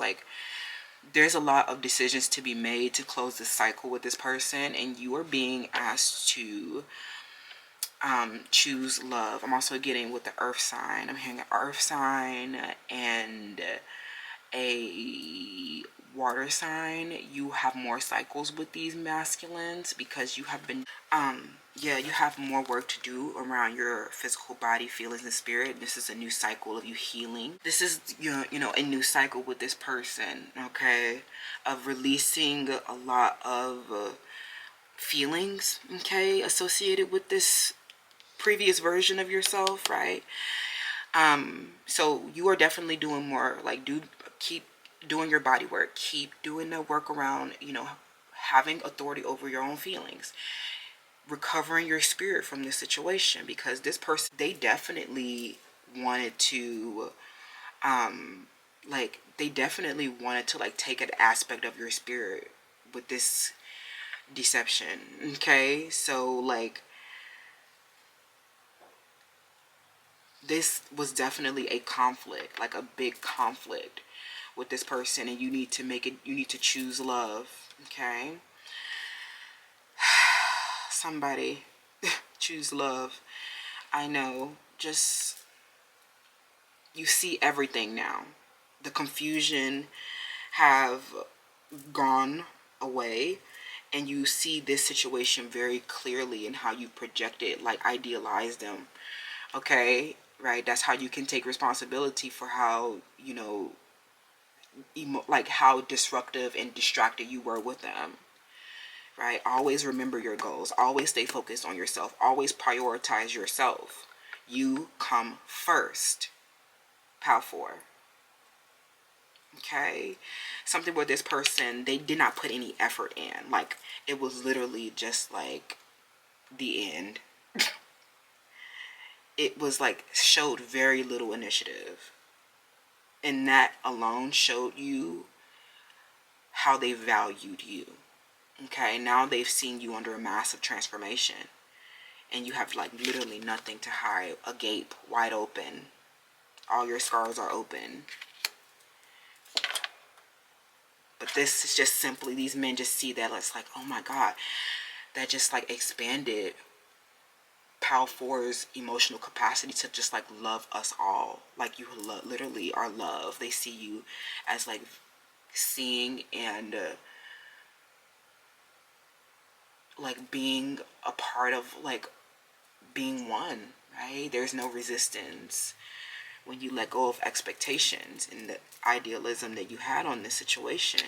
a lot of decisions to be made to close the cycle with this person, and you are being asked to choose love. I'm also getting with the earth sign. I'm hearing an earth sign and a water sign. You have more cycles with these masculines because you have been yeah, you have more work to do around your physical body, feelings, and spirit. This is a new cycle of you healing. This is, a new cycle with this person, okay, of releasing a lot of feelings, okay, associated with this previous version of yourself, right? So you are definitely doing more, like, keep doing your body work, keep doing the work around, having authority over your own feelings, recovering your spirit from this situation, because this person, they definitely wanted to like take an aspect of your spirit with this deception. Okay, so like this was definitely a conflict, like a big conflict with this person, and you need to choose love. Okay, somebody choose love. I know, just, you see everything now. The confusion have gone away, and you see this situation very clearly in how you project it, like idealize them. Okay, right? That's how you can take responsibility for how, like how disruptive and distracted you were with them. Right? Always remember your goals. Always stay focused on yourself. Always prioritize yourself. You come first. Pal 4. Okay, something where this person, they did not put any effort in, like it was literally just like the end. It was like showed very little initiative, and that alone showed you how they valued you. Okay, now they've seen you under a massive transformation, and you have like literally nothing to hide, a gape wide open, all your scars are open. But this is just simply, these men just see that it's like, oh my God, that just like expanded Pal 4's emotional capacity to just like love us all. Like you literally are love. They see you as like seeing and like being a part of like being one, right? There's no resistance when you let go of expectations and the idealism that you had on this situation,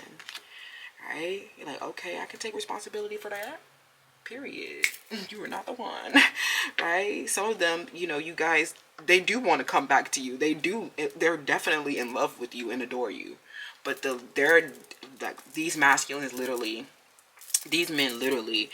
right? You're like, okay, I can take responsibility for that. Period. You are not the one. Right? Some of them, you guys, they do want to come back to you. They're definitely in love with you and adore you. But they're like, these men literally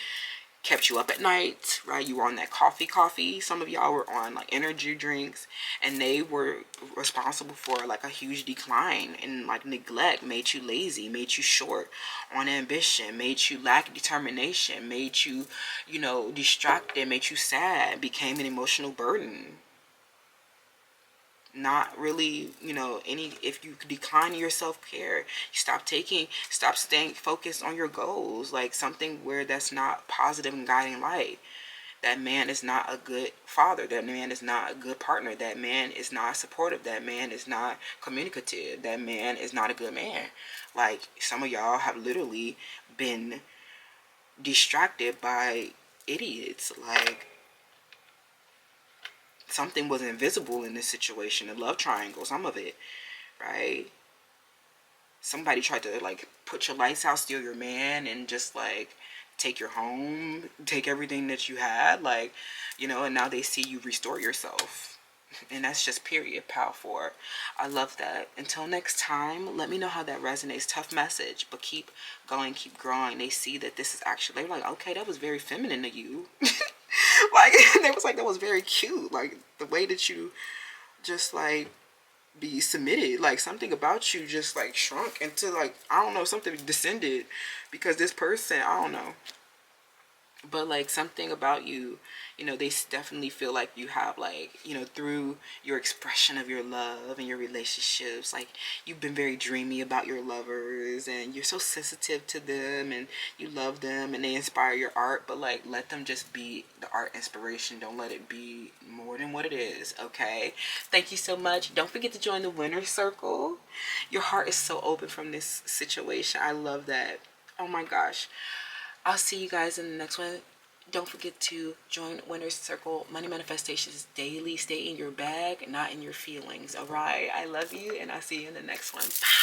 kept you up at night, right? You were on that coffee. Some of y'all were on like energy drinks, and they were responsible for like a huge decline and like neglect, made you lazy, made you short on ambition, made you lack determination, made you, distracted, made you sad, became an emotional burden. Not really, if you decline your self-care, you stop staying focused on your goals, like something where that's not positive and guiding light. That man is not a good father. That man is not a good partner. That man is not supportive. That man is not communicative. That man is not a good man. Like, some of y'all have literally been distracted by idiots. Like, something was invisible in this situation, a love triangle, some of it, right? Somebody tried to like put your lights out, steal your man, and just like take your home, take everything that you had, like, and now they see you restore yourself. And that's just period, Pal 4. I love that. Until next time, let me know how that resonates. Tough message, but keep going, keep growing. They see that this is actually, they're like, okay, that was very feminine of you. Like, they was like, that was very cute. Like, the way that you just like be submitted, like something about you just like shrunk into like, I don't know, something descended, because this person, I don't know, but like something about you, they definitely feel like you have like, through your expression of your love and your relationships, like you've been very dreamy about your lovers, and you're so sensitive to them, and you love them, and they inspire your art. But like, let them just be the art inspiration. Don't let it be more than what it is. Okay, thank you so much. Don't forget to join the winner's circle. Your heart is so open from this situation. I love that. Oh my gosh. I'll see you guys in the next one. Don't forget to join Winner's Circle Money Manifestations daily. Stay in your bag, not in your feelings. All right. I love you, and I'll see you in the next one. Bye.